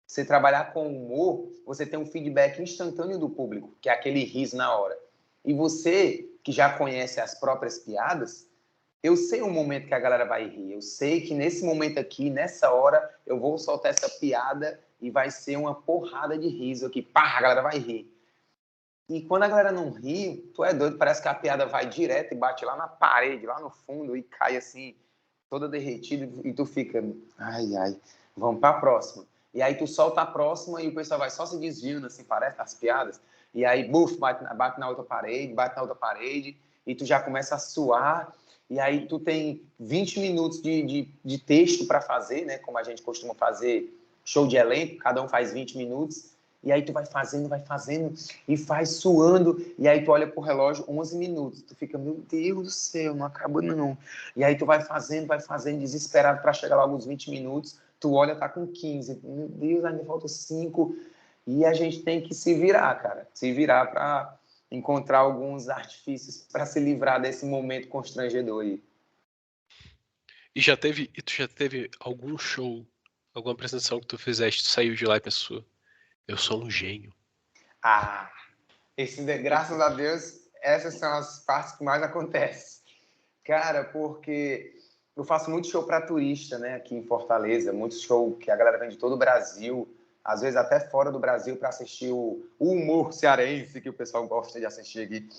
você trabalhar com humor, você tem um feedback instantâneo do público, que é aquele riso na hora. E você, que já conhece as próprias piadas, eu sei o momento que a galera vai rir. Eu sei que nesse momento aqui, nessa hora, eu vou soltar essa piada e vai ser uma porrada de riso aqui. Pá, a galera vai rir. E quando a galera não ri, tu é doido, parece que a piada vai direto e bate lá na parede, lá no fundo, e cai assim, toda derretida, e tu fica, ai. Vamos para a próxima. E aí tu solta a próxima e o pessoal vai só se desviando, assim, parece, as piadas. E aí, buf, bate na outra parede, e tu já começa a suar. E aí tu tem 20 minutos de texto para fazer, né? Como a gente costuma fazer show de elenco, cada um faz 20 minutos. E aí tu vai fazendo, e faz suando. E aí tu olha pro relógio, 11 minutos. Tu fica, meu Deus do céu, não acaba não. E aí tu vai fazendo, desesperado para chegar logo uns 20 minutos. Tu olha, tá com 15. Meu Deus, ainda falta 5. E a gente tem que se virar, cara. Se virar para encontrar alguns artifícios para se livrar desse momento constrangedor aí. Tu já teve algum show, alguma apresentação que tu fizeste, tu saiu de lá e pensou, eu sou um gênio. Ah, graças a Deus, essas são as partes que mais acontecem. Cara, porque eu faço muito show para turista, né, aqui em Fortaleza, muito show que a galera vem de todo o Brasil, às vezes até fora do Brasil, para assistir o humor cearense, que o pessoal gosta de assistir aqui.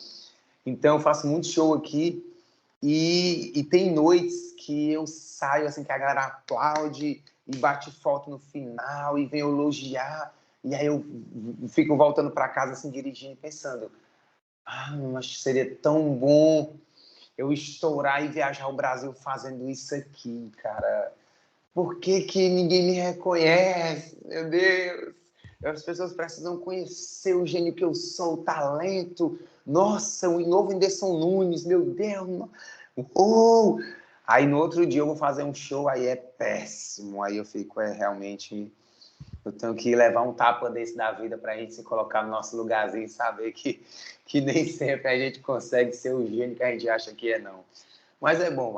Então, eu faço muito show aqui e tem noites que eu saio, assim, que a galera aplaude e bate foto no final e vem elogiar. E aí eu fico voltando para casa, assim, dirigindo, pensando, mas seria tão bom eu estourar e viajar o Brasil fazendo isso aqui, cara. Por que que ninguém me reconhece? Meu Deus! As pessoas precisam conhecer o gênio que eu sou, o talento. Nossa, o novo Whindersson Nunes, meu Deus! Oh! Aí no outro dia eu vou fazer um show, aí é péssimo. Aí eu fico, realmente, eu tenho que levar um tapa desse da vida para a gente se colocar no nosso lugarzinho e saber que nem sempre a gente consegue ser o gênio que a gente acha que é, não. Mas é bom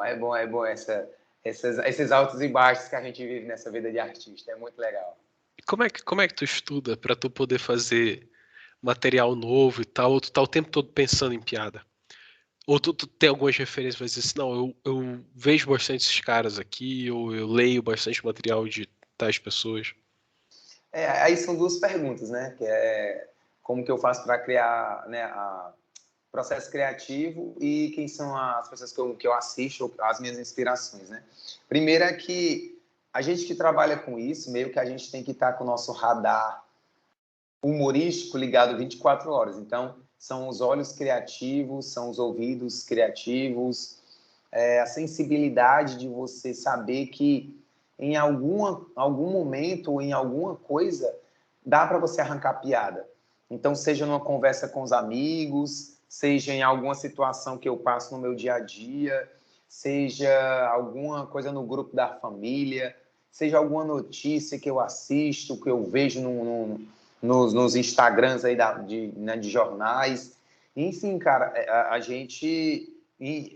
esses altos e baixos que a gente vive nessa vida de artista. É muito legal. E como é que tu estuda pra tu poder fazer material novo e tal, ou tu tá o tempo todo pensando em piada? Ou tu tem algumas referências, vai dizer assim, não, eu vejo bastante esses caras aqui, ou eu leio bastante material de tais pessoas. Aí são duas perguntas, né? Que é como que eu faço para criar, né, processo criativo e quem são as pessoas que eu assisto, as minhas inspirações, né? Primeiro é que a gente que trabalha com isso, meio que a gente tem que estar com o nosso radar humorístico ligado 24 horas. Então, são os olhos criativos, são os ouvidos criativos, a sensibilidade de você saber que em algum momento ou em alguma coisa dá para você arrancar piada. Então, seja numa conversa com os amigos, seja em alguma situação que eu passo no meu dia a dia, seja alguma coisa no grupo da família, seja alguma notícia que eu assisto, que eu vejo nos Instagrams aí de jornais. Enfim, cara, a gente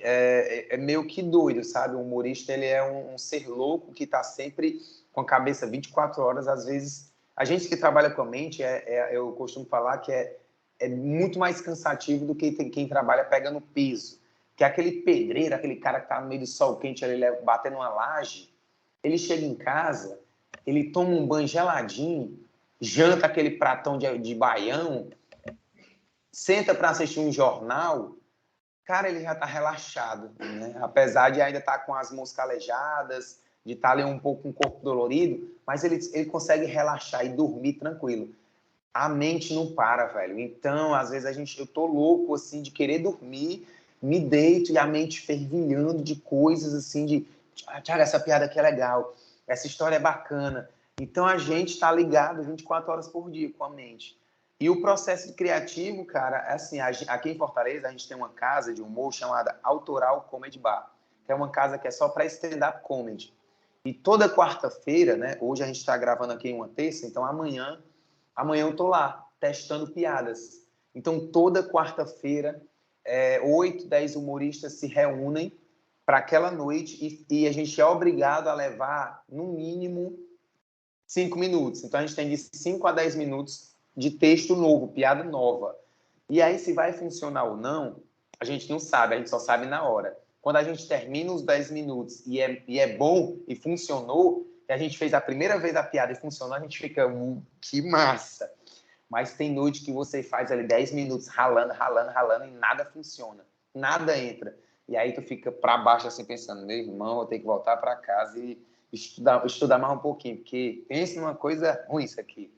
é meio que doido, sabe? O humorista, ele é um ser louco que está sempre com a cabeça 24 horas. Às vezes, a gente que trabalha com a mente, eu costumo falar que é muito mais cansativo do que quem trabalha pegando peso. Que é aquele pedreiro, aquele cara que está no meio do sol quente, ele batendo uma laje, ele chega em casa, ele toma um banho geladinho, janta aquele pratão de baião, senta para assistir um jornal, cara, ele já está relaxado, né? Apesar de ainda estar com as mãos calejadas, de estar ali um pouco com o corpo dolorido, mas ele consegue relaxar e dormir tranquilo. A mente não para, velho. Então, às vezes eu tô louco assim de querer dormir, me deito e a mente fervilhando de coisas assim de, Thiago, essa piada aqui é legal, essa história é bacana. Então a gente está ligado 24 horas por dia com a mente. E o processo criativo, cara, é assim, aqui em Fortaleza a gente tem uma casa de humor chamada Autoral Comedy Bar, que é uma casa que é só para stand-up comedy. E toda quarta-feira, né? Hoje a gente está gravando aqui em uma terça, então amanhã eu tô lá testando piadas. Então toda quarta-feira 8, 10 humoristas se reúnem para aquela noite e a gente é obrigado a levar no mínimo 5 minutos. Então a gente tem de 5 a 10 minutos de texto novo, piada nova. E aí, se vai funcionar ou não, a gente não sabe, a gente só sabe na hora. Quando a gente termina os 10 minutos e é bom e funcionou, e a gente fez a primeira vez a piada e funcionou, a gente fica, que massa. Mas tem noite que você faz ali 10 minutos ralando e nada funciona, nada entra. E aí tu fica para baixo assim pensando, meu irmão, vou ter que voltar para casa estudar mais um pouquinho, porque pensa numa coisa ruim isso aqui.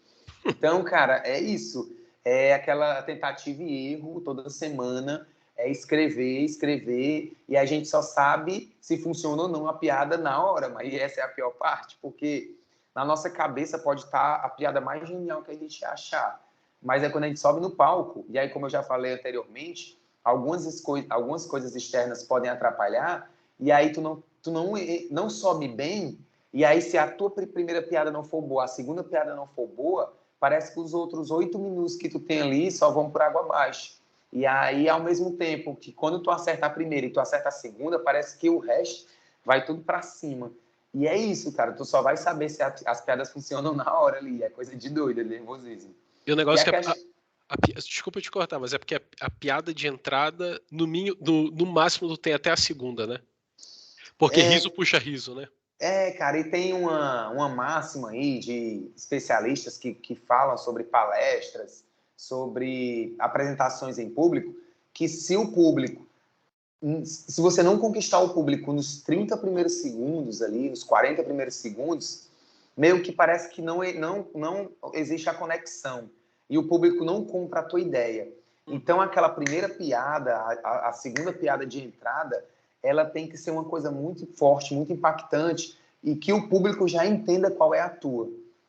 Então, cara, é isso. É aquela tentativa e erro toda semana, é escrever, e a gente só sabe se funciona ou não a piada na hora, mas essa é a pior parte, porque na nossa cabeça pode estar a piada mais genial que a gente achar, mas é quando a gente sobe no palco, e aí, como eu já falei anteriormente, algumas coisas externas podem atrapalhar, e aí tu não sobe bem, e aí se a tua primeira piada não for boa, a segunda piada não for boa, parece que os outros 8 minutos que tu tem ali só vão por água abaixo. E aí, ao mesmo tempo que quando tu acerta a primeira e tu acerta a segunda, parece que o resto vai tudo para cima. E é isso, cara. Tu só vai saber se as piadas funcionam na hora ali. É coisa de doido, é nervosismo. E o negócio é que desculpa te cortar, mas é porque a piada de entrada, no máximo, tu tem até a segunda, né? Porque riso puxa riso, né? Cara, e tem uma máxima aí de especialistas que falam sobre palestras, sobre apresentações em público, que se você não conquistar o público nos 30 primeiros segundos ali, nos 40 primeiros segundos, meio que parece que não existe a conexão e o público não compra a tua ideia. Então, aquela primeira piada, a segunda piada de entrada, ela tem que ser uma coisa muito forte, muito impactante e que o público já entenda qual é a tua.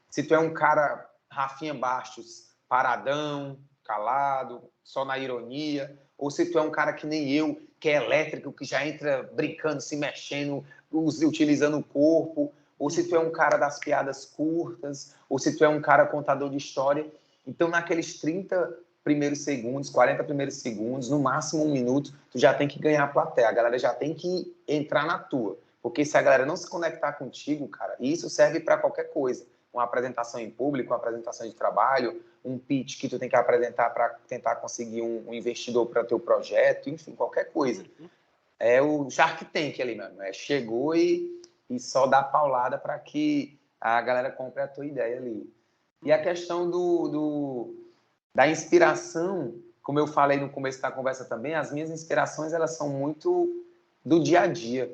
Se tu é um cara Rafinha Bastos, paradão, calado, só na ironia, ou se tu é um cara que nem eu, que é elétrico, que já entra brincando, se mexendo, utilizando o corpo, ou se tu é um cara das piadas curtas, ou se tu é um cara contador de história. Então, naqueles 30 primeiros segundos, 40 primeiros segundos, no máximo 1 minuto, tu já tem que ganhar a plateia. A galera já tem que entrar na tua. Porque se a galera não se conectar contigo, cara, isso serve para qualquer coisa. Uma apresentação em público, uma apresentação de trabalho, um pitch que tu tem que apresentar para tentar conseguir um investidor para teu projeto, enfim, qualquer coisa. É o Shark Tank ali, mano. Chegou e só dá paulada para que a galera compre a tua ideia ali. E a questão da inspiração, como eu falei no começo da conversa também, as minhas inspirações, elas são muito do dia a dia.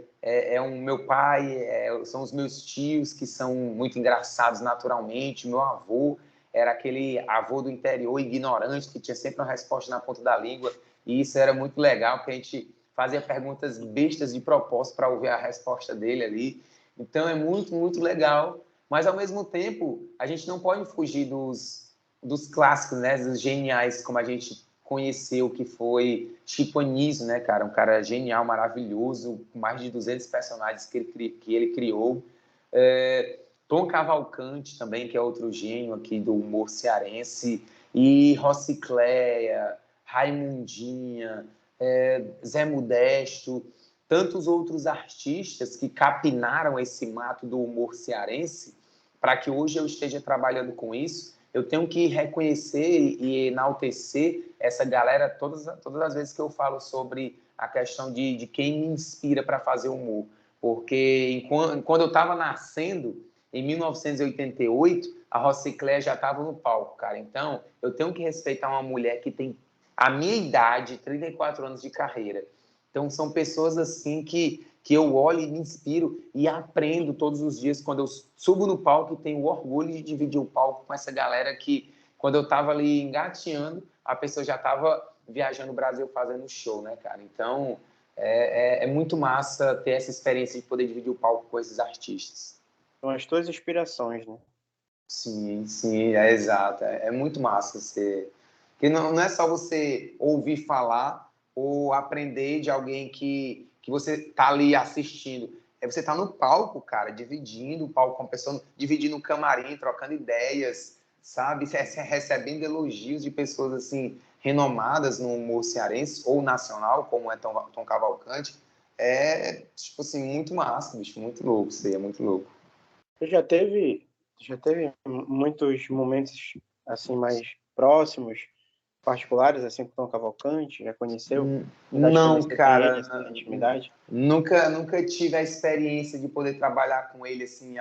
Meu pai, são os meus tios, que são muito engraçados naturalmente, meu avô era aquele avô do interior ignorante, que tinha sempre uma resposta na ponta da língua, e isso era muito legal, porque a gente fazia perguntas bestas de propósito para ouvir a resposta dele ali. Então é muito, muito legal, mas ao mesmo tempo a gente não pode fugir dos clássicos, né, dos geniais, como a gente conheceu, que foi Chico Anísio, né, cara? Um cara genial, maravilhoso, com mais de 200 personagens que ele criou. Tom Cavalcante também, que é outro gênio aqui do humor cearense, e Rocicléia, Raimundinha, Zé Modesto, tantos outros artistas que capinaram esse mato do humor cearense para que hoje eu esteja trabalhando com isso. Eu tenho que reconhecer e enaltecer essa galera todas as vezes que eu falo sobre a questão de quem me inspira para fazer humor. Porque quando eu estava nascendo, em 1988, a Rocicléia já estava no palco, cara. Então, eu tenho que respeitar uma mulher que tem a minha idade, 34 anos de carreira. Então, são pessoas assim que eu olho e me inspiro e aprendo todos os dias quando eu subo no palco e tenho orgulho de dividir o palco com essa galera que, quando eu estava ali engateando, a pessoa já estava viajando o Brasil fazendo show, né, cara? Então, é muito massa ter essa experiência de poder dividir o palco com esses artistas. São as tuas inspirações, né? Sim, é exato. É muito massa você... Porque não é só você ouvir falar ou aprender de alguém que você tá ali assistindo. Você tá no palco, cara, dividindo o palco com a pessoa, dividindo o camarim, trocando ideias, sabe? Recebendo elogios de pessoas, assim, renomadas no humor cearense ou nacional, como é Tom Cavalcante. É, tipo assim, muito massa, bicho, muito louco isso aí, é muito louco. Você já teve muitos momentos, assim, mais próximos, particulares, assim, com o Tom Cavalcante? Já conheceu? Não, cara, ele, assim, intimidade? nunca tive a experiência de poder trabalhar com ele assim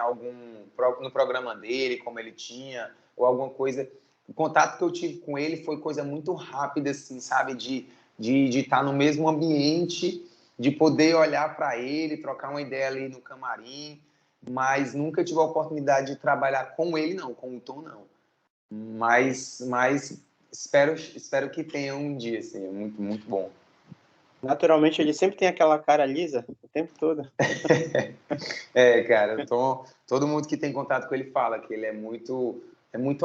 no programa dele, como ele tinha, ou alguma coisa. O contato que eu tive com ele foi coisa muito rápida, assim, sabe? De estar no mesmo ambiente, de poder olhar para ele, trocar uma ideia ali no camarim. mas nunca tive a oportunidade de trabalhar com ele, não, com o Tom, não. Mas espero que tenha um dia, assim, é muito, muito bom. Naturalmente, ele sempre tem aquela cara lisa o tempo todo. Cara, o Tom, todo mundo que tem contato com ele fala que ele é muito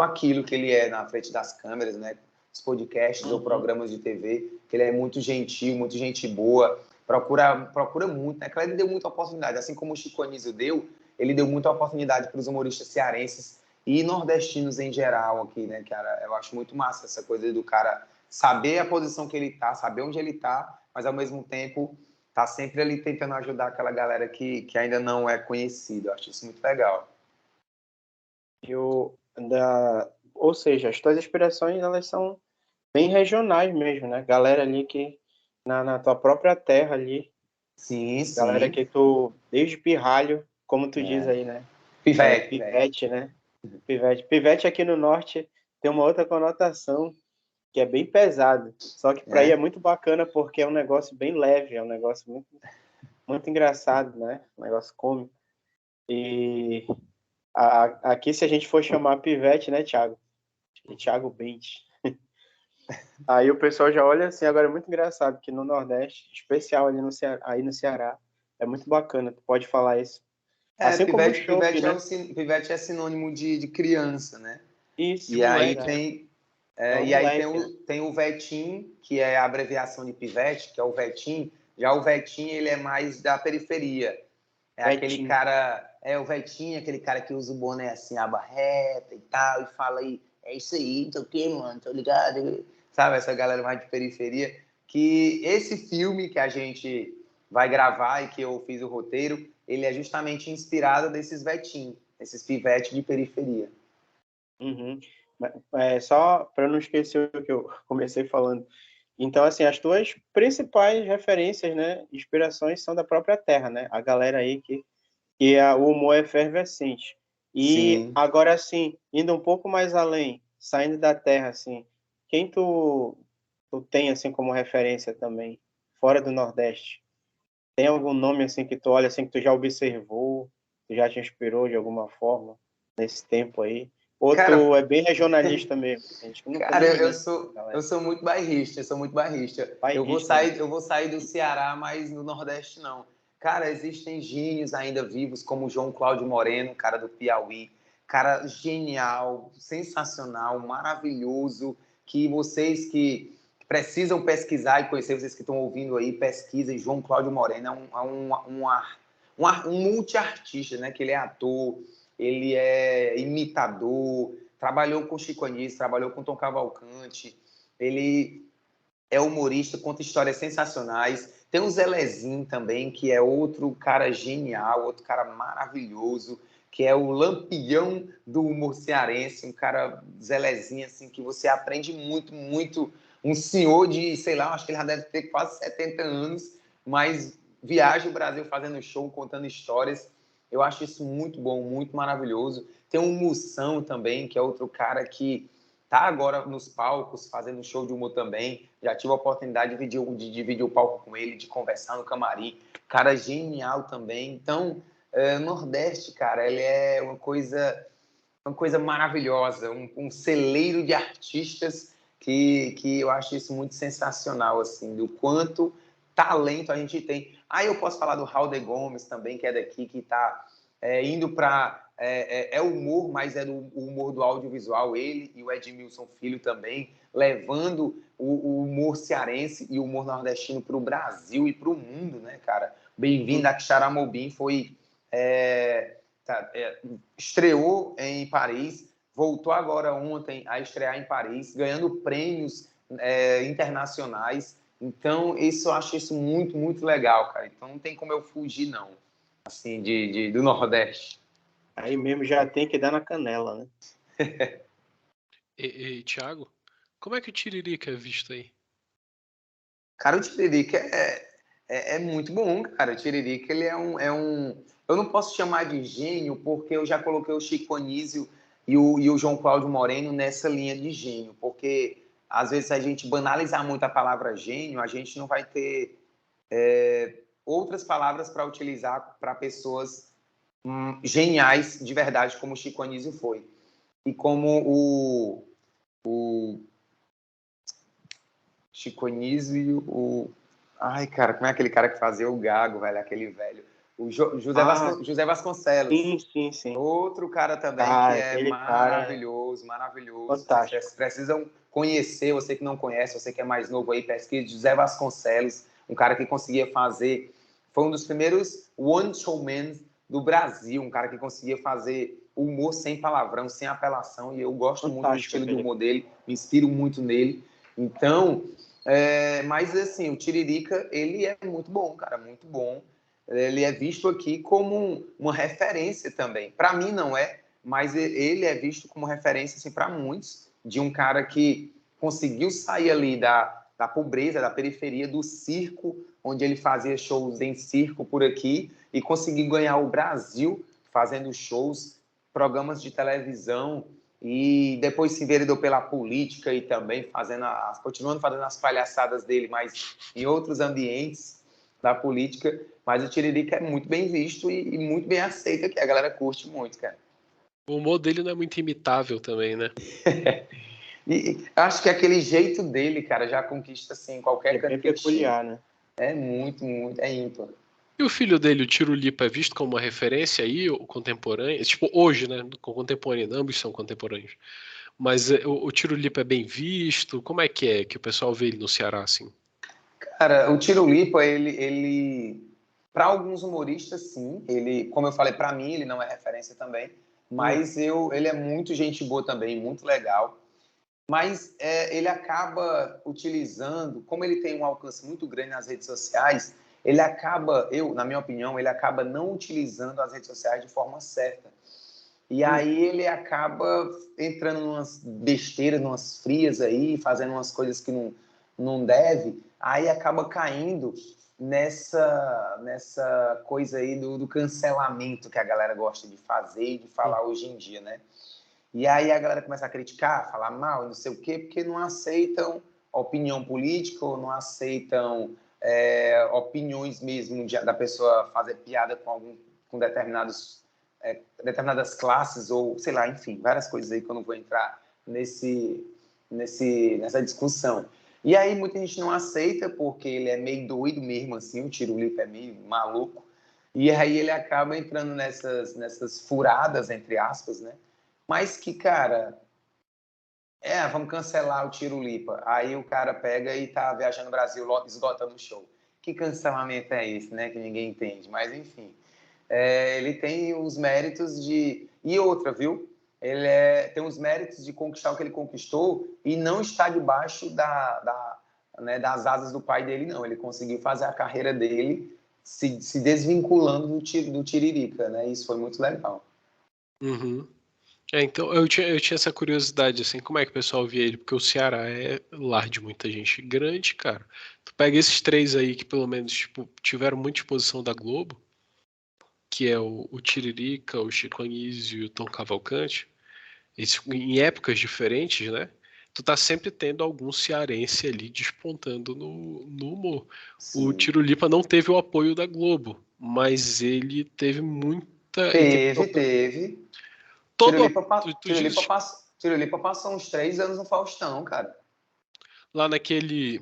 aquilo que ele é na frente das câmeras, né? Os podcasts ou programas de TV, que ele é muito gentil, muito gente boa, procura muito, né? Claro, ele deu muita oportunidade, assim como o Chico Anísio deu, ele deu muita oportunidade para os humoristas cearenses e nordestinos em geral aqui, né, cara? Eu acho muito massa essa coisa do cara saber a posição que ele tá, saber onde ele tá, mas ao mesmo tempo tá sempre ali tentando ajudar aquela galera que ainda não é conhecida. Eu acho isso muito legal. Ou seja, as tuas inspirações, elas são bem regionais mesmo, né? Galera ali que na tua própria terra ali, Sim, galera sim. que tu, desde pirralho, como tu diz aí, né? Pivete, né? Pivete aqui no norte tem uma outra conotação que é bem pesado. Só que para aí é muito bacana porque é um negócio bem leve, é um negócio muito, muito engraçado, né? Um negócio cômico. E aqui, se a gente for chamar Pivete, né, Thiago? Thiago Bente. Aí o pessoal já olha assim, agora é muito engraçado que no Nordeste, especial ali no Ceará, aí no Ceará, é muito bacana, tu pode falar isso. Assim como o chopp, né? Pivete é sinônimo de criança, né? Isso, E aí moleque. tem o Vetim, que é a abreviação de Pivete, que é o Vetim. Já o Vetim, ele é mais da periferia. É aquele cara, o Vetim, aquele cara que usa o boné assim, aba reta e tal, e fala aí, é isso aí, não sei o que, mano, tô ligado? Sabe, essa galera mais de periferia. Que esse filme que a gente vai gravar e que eu fiz o roteiro, ele é justamente inspirado desses Vetim, esses Pivete de periferia. Uhum. Só para não esquecer o que eu comecei falando. Então, assim, as tuas principais referências, né, inspirações são da própria terra, né? A galera aí que o humor é efervescente. E Sim. agora, assim, indo um pouco mais além, saindo da terra, assim, quem tu tem, assim, como referência também, fora do Nordeste? Tem algum nome, assim, que tu olha, assim, que tu já observou, tu já te inspirou de alguma forma nesse tempo aí? Ou tu Cara, é bem regionalista mesmo? A gente não tem Cara, nem eu linha, sou, eu galera. sou muito bairrista, eu sou muito bairrista. Bairrista, né? Eu vou sair do Ceará, mas no Nordeste não. Cara, existem gênios ainda vivos, como o João Cláudio Moreno, cara do Piauí. Cara genial, sensacional, maravilhoso, que vocês que precisam pesquisar e conhecer, vocês que estão ouvindo aí, pesquisem. João Cláudio Moreno um multiartista, né? Que ele é ator, ele é imitador, trabalhou com Chico Anísio, trabalhou com Tom Cavalcante, ele é humorista, conta histórias sensacionais. Tem o Zelezinho também, que é outro cara genial, outro cara maravilhoso, que é o lampião do humor cearense, um cara Zelezinho, assim, que você aprende muito, muito. Um senhor de, sei lá, acho que ele já deve ter quase 70 anos, mas viaja o Brasil fazendo show, contando histórias. Eu acho isso muito bom, muito maravilhoso. Tem o Moção também, que é outro cara que tá agora nos palcos, fazendo show de humor também. Já tive a oportunidade de dividir o palco com ele, de conversar no camarim. Cara genial também. Então, Nordeste, cara, ele é uma coisa maravilhosa, um celeiro de artistas que eu acho isso muito sensacional, assim, do quanto talento a gente tem. Aí eu posso falar do Raul de Gomes também, que é daqui, que está indo para... humor, mas é do humor do audiovisual, ele e o Edmilson Filho também, levando o humor cearense e o humor nordestino para o Brasil e para o mundo, né, cara? Bem-vindo a Xaramobim foi... estreou em Paris, voltou agora ontem a estrear em Paris, ganhando prêmios internacionais. Então, eu acho isso muito, muito legal, cara. Então, não tem como eu fugir, não, assim, do Nordeste. Aí mesmo já tem que dar na canela, né? Thiago, como é que o Tiririca é visto aí? Cara, o Tiririca é muito bom, cara. O Tiririca, ele é um... Eu não posso chamar de gênio, porque eu já coloquei o Chico Anísio e o João Cláudio Moreno nessa linha de gênio, porque às vezes se a gente banalizar muito a palavra gênio, a gente não vai ter outras palavras para utilizar para pessoas geniais de verdade, como o Chico Anísio foi. E como o Chico Anísio, ai, cara, como é aquele cara que fazia o Gago, velho? Aquele velho. O José Vasconcelos. Sim. Outro cara também que Ah, é aquele cara maravilhoso, maravilhoso. fantástico. Vocês precisam conhecer, você que não conhece, você que é mais novo aí, pesquise José Vasconcelos, um cara que conseguia fazer, foi um dos primeiros one-showmen do Brasil, um cara que conseguia fazer humor sem palavrão, sem apelação, e eu gosto muito do estilo de humor dele, me inspiro muito nele. Então, mas assim, o Tiririca, ele é muito bom, cara, muito bom. Ele é visto aqui como uma referência também. Para mim não é, mas ele é visto como referência assim, para muitos, de um cara que conseguiu sair ali da pobreza, da periferia, do circo, onde ele fazia shows em circo por aqui, e conseguiu ganhar o Brasil fazendo shows, programas de televisão, e depois se enveredou pela política e também continuando fazendo as palhaçadas dele, mas em outros ambientes da política. Mas o Tiririca é muito bem visto e muito bem aceito aqui. A galera curte muito, cara. O humor dele não é muito imitável também, né? E acho que aquele jeito dele, cara, já conquista, assim, qualquer canto que ele peculiar, né? É muito, é ímpar. E o filho dele, o Tirulipa, é visto como uma referência aí, o contemporâneo? Tipo, hoje, né? Contemporâneo, ambos são contemporâneos. Mas o Tirulipa é bem visto? Como é que o pessoal vê ele no Ceará, assim? Cara, o Tirulipa, ele para alguns humoristas, sim. Ele, como eu falei, para mim, ele não é referência também. Mas ele é muito gente boa também, muito legal. Mas ele acaba utilizando, como ele tem um alcance muito grande nas redes sociais, ele acaba, na minha opinião, ele acaba não utilizando as redes sociais de forma certa. E aí ele acaba entrando numas besteiras, numas frias aí, fazendo umas coisas que não deve, aí acaba caindo nessa coisa aí do cancelamento que a galera gosta de fazer e de falar hoje em dia, né? E aí a galera começa a criticar, falar mal, não sei o quê, porque não aceitam opinião política ou não aceitam opiniões mesmo da pessoa fazer piada com determinadas classes ou, sei lá, enfim, várias coisas aí que eu não vou entrar nessa discussão. E aí muita gente não aceita porque ele é meio doido mesmo, assim, o Tirulipa é meio maluco. E aí ele acaba entrando nessas furadas, entre aspas, né? Mas que, cara, vamos cancelar o Tirulipa. Aí o cara pega e tá viajando no Brasil, esgotando o show. Que cancelamento é esse, né? Que ninguém entende. Mas, enfim, ele tem os méritos de... E outra, viu? Ele tem os méritos de conquistar o que ele conquistou e não está debaixo das asas do pai dele, não. Ele conseguiu fazer a carreira dele se desvinculando do Tiririca, né? Isso foi muito legal. Uhum. Então, eu tinha essa curiosidade, assim, como é que o pessoal via ele? Porque o Ceará é lar de muita gente grande, cara. Tu pega esses três aí que, pelo menos, tipo, tiveram muita exposição da Globo, que é o Tiririca, o Chico Anísio e o Tom Cavalcante, em épocas diferentes, né? Tu tá sempre tendo algum cearense ali despontando no humor. Sim. O Tirulipa não teve o apoio da Globo, mas ele teve muita... Teve. Todo Tirulipa passou uns 3 anos no Faustão, cara. Lá naquele...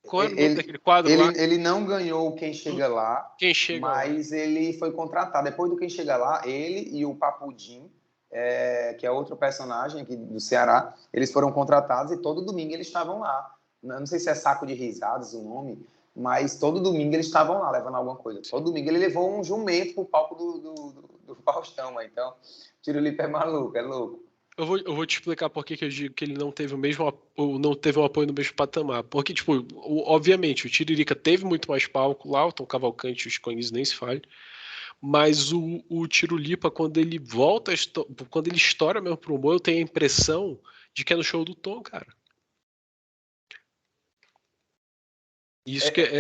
Qual era o nome daquele quadro lá? Ele não ganhou Quem Chega Lá, mas ele foi contratado. Depois do Quem Chega Lá, ele e o Papudim, que é outro personagem aqui do Ceará, eles foram contratados e todo domingo eles estavam lá. Não sei se é Saco de Risadas o nome, mas todo domingo eles estavam lá levando alguma coisa. Todo domingo ele levou um jumento pro palco do Faustão. Então, Tirulipa é maluco, é louco. Eu vou te explicar por que eu digo que ele não teve não teve um apoio no mesmo patamar. Porque, tipo, obviamente, o Tiririca teve muito mais palco lá, o Tom Cavalcante, os Conis nem se fale. Mas o Tirulipa, quando ele quando ele estoura mesmo pro humor, eu tenho a impressão de que é no show do Tom, cara.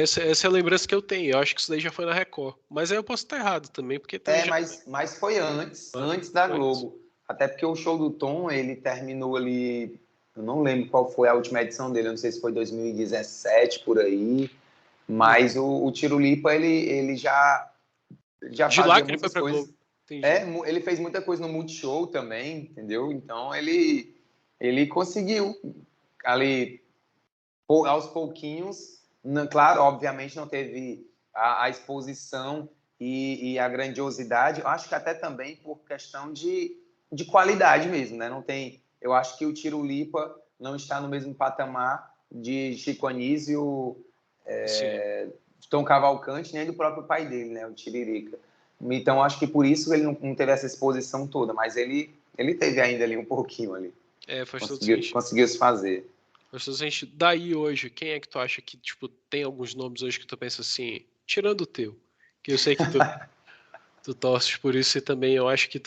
Essa é a lembrança que eu tenho. Eu acho que isso daí já foi na Record. Mas aí eu posso estar errado também, porque também mas foi antes da Globo. Até porque o show do Tom, ele terminou ali... Eu não lembro qual foi a última edição dele. Eu não sei se foi 2017, por aí. Mas o Tirulipa, ele já já De lá fazia que ele foi muitas pra coisas. Globo. Entendi. Ele fez muita coisa no Multishow também, entendeu? Então ele conseguiu ali aos pouquinhos, claro, obviamente não teve a exposição e a grandiosidade, eu acho que até também por questão de qualidade mesmo, né? Não tem, eu acho que o Tiro Lipa não está no mesmo patamar de Chico Anísio, Tom Cavalcante, nem do próprio pai dele, né? O Tiririca. Então, acho que por isso ele não teve essa exposição toda, mas ele teve ainda ali um pouquinho ali. Faz todo sentido. Conseguiu se fazer. Faz todo sentido. Daí hoje, quem é que tu acha que, tipo, tem alguns nomes hoje que tu pensa assim, tirando o teu, que eu sei que tu torces por isso e também eu acho que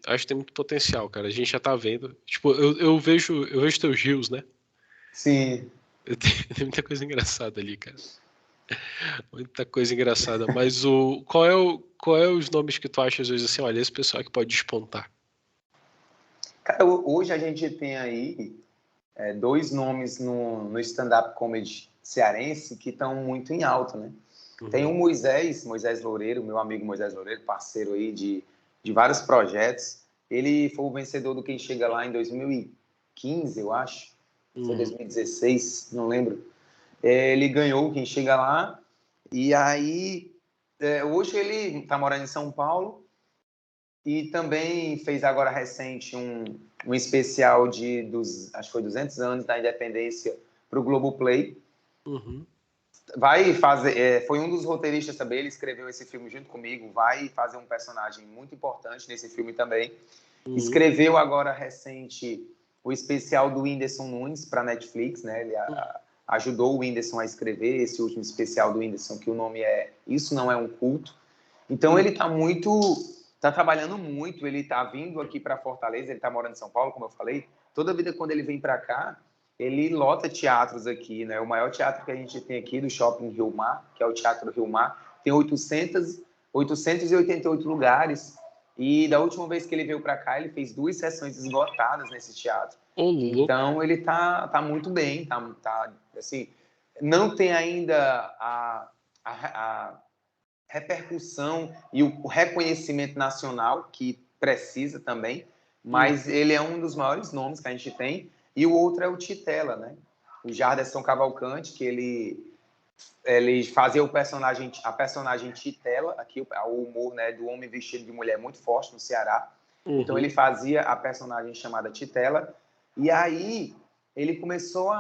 acho que tem muito potencial, cara. A gente já tá vendo. Tipo, eu vejo teus rios, né? Sim. Tem muita coisa engraçada ali, cara. Muita coisa engraçada. Mas qual é os nomes que tu achas hoje assim, olha, esse pessoal que pode despontar? Cara, hoje a gente tem aí dois nomes no stand-up comedy cearense que estão muito em alta, né? Uhum. Tem o Moisés Loureiro, meu amigo Moisés Loureiro, parceiro aí de vários projetos. Ele foi o vencedor do Quem Chega Lá em 2015, eu acho. Foi 2016, não lembro. Ele ganhou Quem Chega Lá. E aí, hoje ele está morando em São Paulo e também fez agora recente um especial acho que foi 200 anos da independência para o Globoplay. Uhum. Vai fazer, foi um dos roteiristas também, ele escreveu esse filme junto comigo, vai fazer um personagem muito importante nesse filme também. Uhum. Escreveu agora recente o especial do Whindersson Nunes para Netflix, né? Ele ajudou o Whindersson a escrever esse último especial do Whindersson, que o nome é Isso Não É um Culto. Então ele tá trabalhando muito, ele tá vindo aqui para Fortaleza, ele tá morando em São Paulo, como eu falei. Toda vida quando ele vem para cá, ele lota teatros aqui, né? O maior teatro que a gente tem aqui do Shopping Rio Mar, que é o Teatro Rio Mar, tem 888 lugares. E da última vez que ele veio para cá, ele fez 2 sessões esgotadas nesse teatro. Então ele tá muito bem, tá assim, não tem ainda a repercussão e o reconhecimento nacional que precisa também, mas ele é um dos maiores nomes que a gente tem. E o outro é o Titela, né? O Jarderson Cavalcante, que ele fazia a personagem Titela, aqui o humor, né, do homem vestido de mulher muito forte no Ceará. Então ele fazia a personagem chamada Titela. E aí ele começou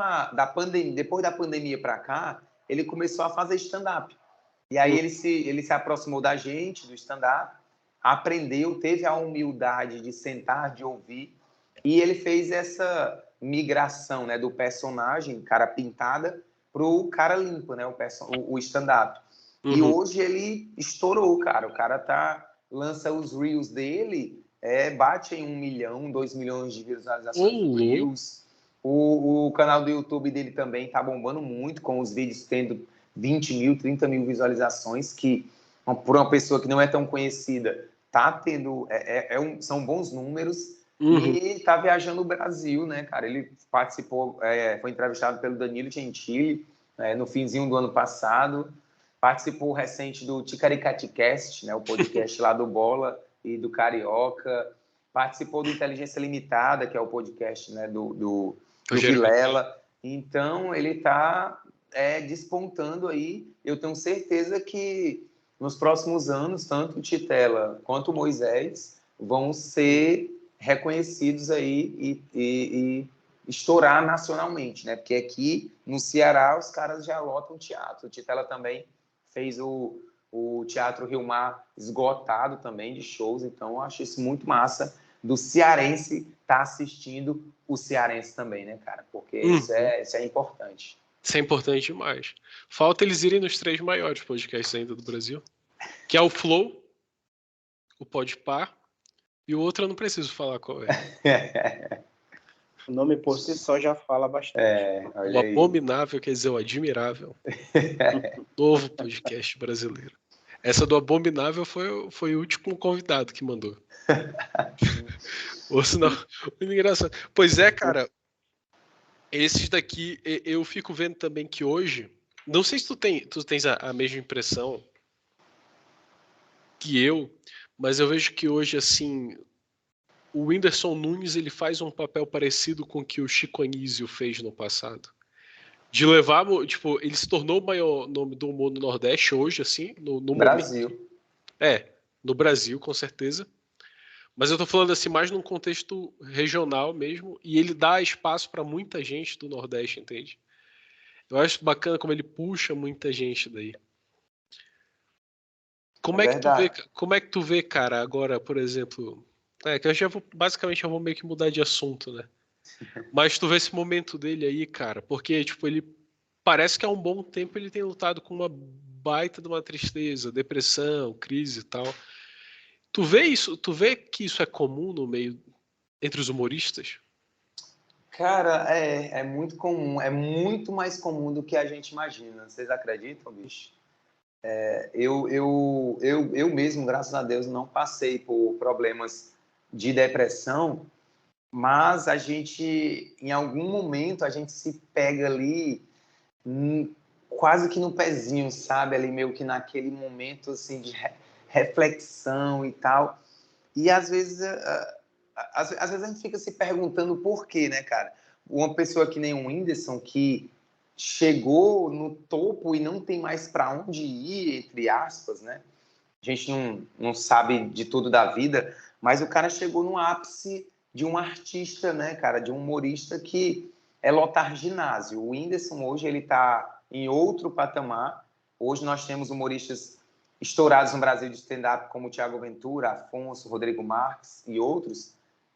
depois da pandemia para cá, ele começou a fazer stand-up. E aí ele se aproximou da gente, do stand-up, aprendeu, teve a humildade de sentar, de ouvir, e ele fez essa migração, né, do personagem, cara pintada, pro cara limpo, né, o stand-up. E hoje ele estourou, cara. O cara lança os reels dele, bate em 1 milhão, 2 milhões de visualizações no reels. O canal do YouTube dele também tá bombando muito, com os vídeos tendo 20 mil, 30 mil visualizações, que por uma pessoa que não é tão conhecida, tá tendo, são bons números. E tá viajando o Brasil, né, cara? Ele participou, foi entrevistado pelo Danilo Gentili no finzinho do ano passado, participou recente do Ticaricaticast, né, o podcast lá do Bola e do Carioca, participou do Inteligência Limitada, que é o podcast, né, do Vilela. Então, ele tá despontando aí. Eu tenho certeza que nos próximos anos, tanto o Titela quanto o Moisés vão ser reconhecidos aí e estourar nacionalmente, né? Porque aqui no Ceará os caras já lotam teatro. O Titela também fez o Teatro Rio Mar esgotado também de shows, então eu acho isso muito massa do cearense estar assistindo o cearense também, né, cara? Porque isso é importante. Isso é importante demais. Falta eles irem nos 3 maiores podcasts ainda do Brasil, que é o Flow, o Podpah, e o outro eu não preciso falar qual é. O nome por si só já fala bastante. O Abominável, quer dizer, o Admirável. Novo podcast brasileiro. Essa do Abominável foi o último convidado que mandou. Ou senão, muito engraçado. Pois é, cara. Esses daqui, eu fico vendo também que hoje, não sei se tu tens a mesma impressão, que eu, mas eu vejo que hoje, assim, o Whindersson Nunes ele faz um papel parecido com o que o Chico Anísio fez no passado. De levar, tipo, ele se tornou o maior nome do humor no Nordeste hoje, assim, no momento. Brasil. No Brasil, com certeza. Mas eu tô falando assim, mais num contexto regional mesmo, e ele dá espaço para muita gente do Nordeste, entende? Eu acho bacana como ele puxa muita gente daí. É verdade. Como é que tu vê, cara, agora, por exemplo, que eu já vou, basicamente eu vou meio que mudar de assunto, né? Mas tu vê esse momento dele aí, cara, porque, tipo, ele parece que há um bom tempo ele tem lutado com uma baita de uma tristeza, depressão, crise e tal. Tu vê isso, tu vê que isso é comum no meio, entre os humoristas? Cara, é muito comum, é muito mais comum do que a gente imagina. Vocês acreditam, bicho? Eu mesmo, graças a Deus, não passei por problemas de depressão, mas a gente, em algum momento, a gente se pega ali quase que no pezinho, sabe? Ali meio que naquele momento, assim, de reflexão e tal. E às vezes a gente fica se perguntando por quê, né, cara? Uma pessoa que nem o Whindersson, que chegou no topo e não tem mais para onde ir, entre aspas, né? A gente não sabe de tudo da vida, mas o cara chegou no ápice de um artista, né, cara? De um humorista que é lotar ginásio. O Whindersson hoje ele tá em outro patamar. Hoje nós temos humoristas estourados no Brasil de stand-up como Thiago Ventura, Afonso, Rodrigo Marques e outros,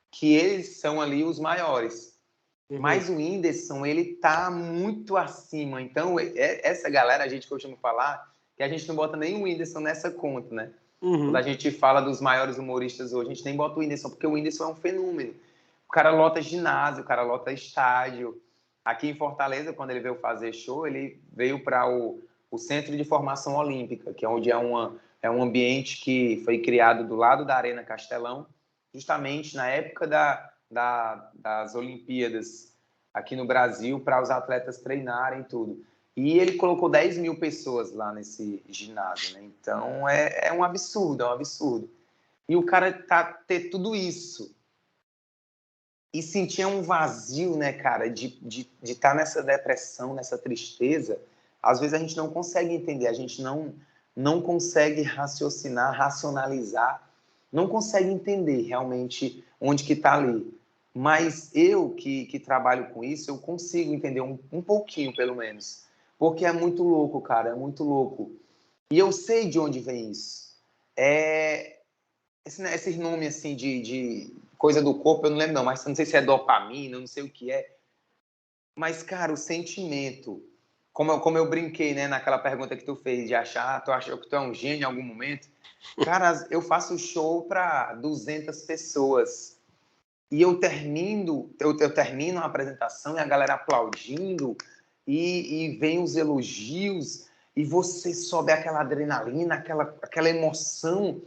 que eles são ali os maiores. Mas o Whindersson, ele tá muito acima. Então, essa galera, a gente costuma falar que a gente não bota nem o Whindersson nessa conta, né? Quando a gente fala dos maiores humoristas hoje, a gente nem bota o Whindersson, porque o Whindersson é um fenômeno. O cara lota ginásio, o cara lota estádio. Aqui em Fortaleza, quando ele veio fazer show, ele veio para o Centro de Formação Olímpica, que é onde é um ambiente que foi criado do lado da Arena Castelão, justamente na época das Olimpíadas aqui no Brasil, para os atletas treinarem tudo. E ele colocou 10 mil pessoas lá nesse ginásio, né? Então é um absurdo, é um absurdo. E o cara ter tudo isso e sentir um vazio, né, cara, de estar nessa depressão, nessa tristeza, às vezes a gente não consegue entender, a gente não consegue raciocinar, racionalizar, não consegue entender realmente onde que está ali. Mas eu que trabalho com isso, eu consigo entender um pouquinho, pelo menos. Porque é muito louco, cara, é muito louco. E eu sei de onde vem isso. Esse nome assim de coisa do corpo, eu não lembro não, mas não sei se é dopamina, não sei o que é. Mas, cara, o sentimento, como eu brinquei, né, naquela pergunta que tu fez, de achar, tu achou que tu é um gênio em algum momento. Cara, eu faço show para 200 pessoas. E eu termino a apresentação e a galera aplaudindo e vem os elogios e você sobe aquela adrenalina, aquela emoção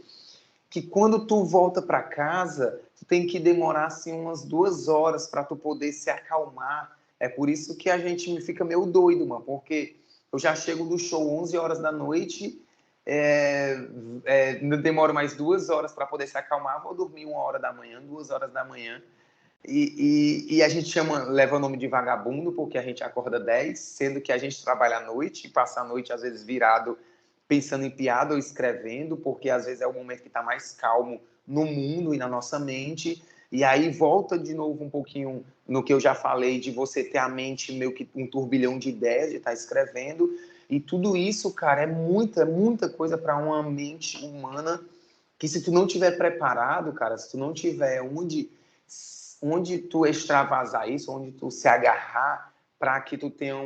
que quando tu volta para casa, tu tem que demorar assim umas 2 horas para tu poder se acalmar. É por isso que a gente fica meio doido, mano, porque eu já chego do show 11 horas da noite, demoro mais 2 horas para poder se acalmar, vou dormir 1 hora da manhã, 2 horas da manhã. E a gente leva o nome de vagabundo porque a gente acorda 10, sendo que a gente trabalha à noite e passa a noite às vezes virado pensando em piada ou escrevendo, porque às vezes é o momento que está mais calmo no mundo e na nossa mente. E aí volta de novo um pouquinho no que eu já falei, de você ter a mente meio que um turbilhão de ideias, de estar escrevendo. E tudo isso, cara, é muita coisa para uma mente humana que se tu não tiver preparado, cara, se tu não tiver onde tu extravasar isso, onde tu se agarrar para que tu tenha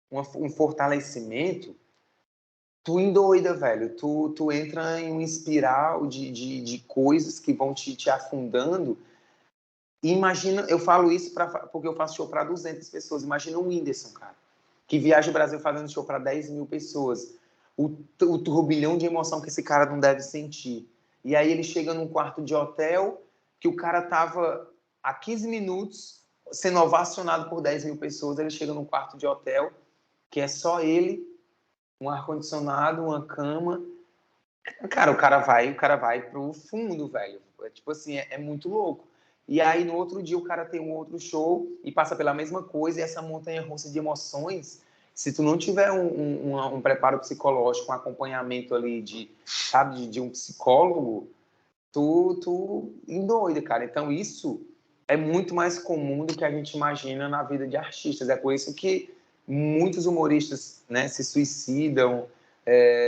um fortalecimento, tu endoida, velho. Tu entra em um espiral de coisas que vão te afundando. E imagina, eu falo isso porque eu faço show para 200 pessoas. Imagina o Whindersson, cara, que viaja o Brasil fazendo show para 10 mil pessoas. O turbilhão de emoção que esse cara não deve sentir. E aí ele chega num quarto de hotel que o cara tava há 15 minutos sendo ovacionado por 10 mil pessoas. Ele chega num quarto de hotel que é só ele, um ar-condicionado, uma cama, Cara, o cara vai pro fundo, velho. É, tipo assim, é muito louco. E aí, no outro dia, o cara tem um outro show e passa pela mesma coisa, e essa montanha-russa de emoções, se tu não tiver um preparo psicológico, um acompanhamento ali sabe, de um psicólogo, tu endoida, cara. Então, isso é muito mais comum do que a gente imagina na vida de artistas. É por isso que muitos humoristas, né, se suicidam.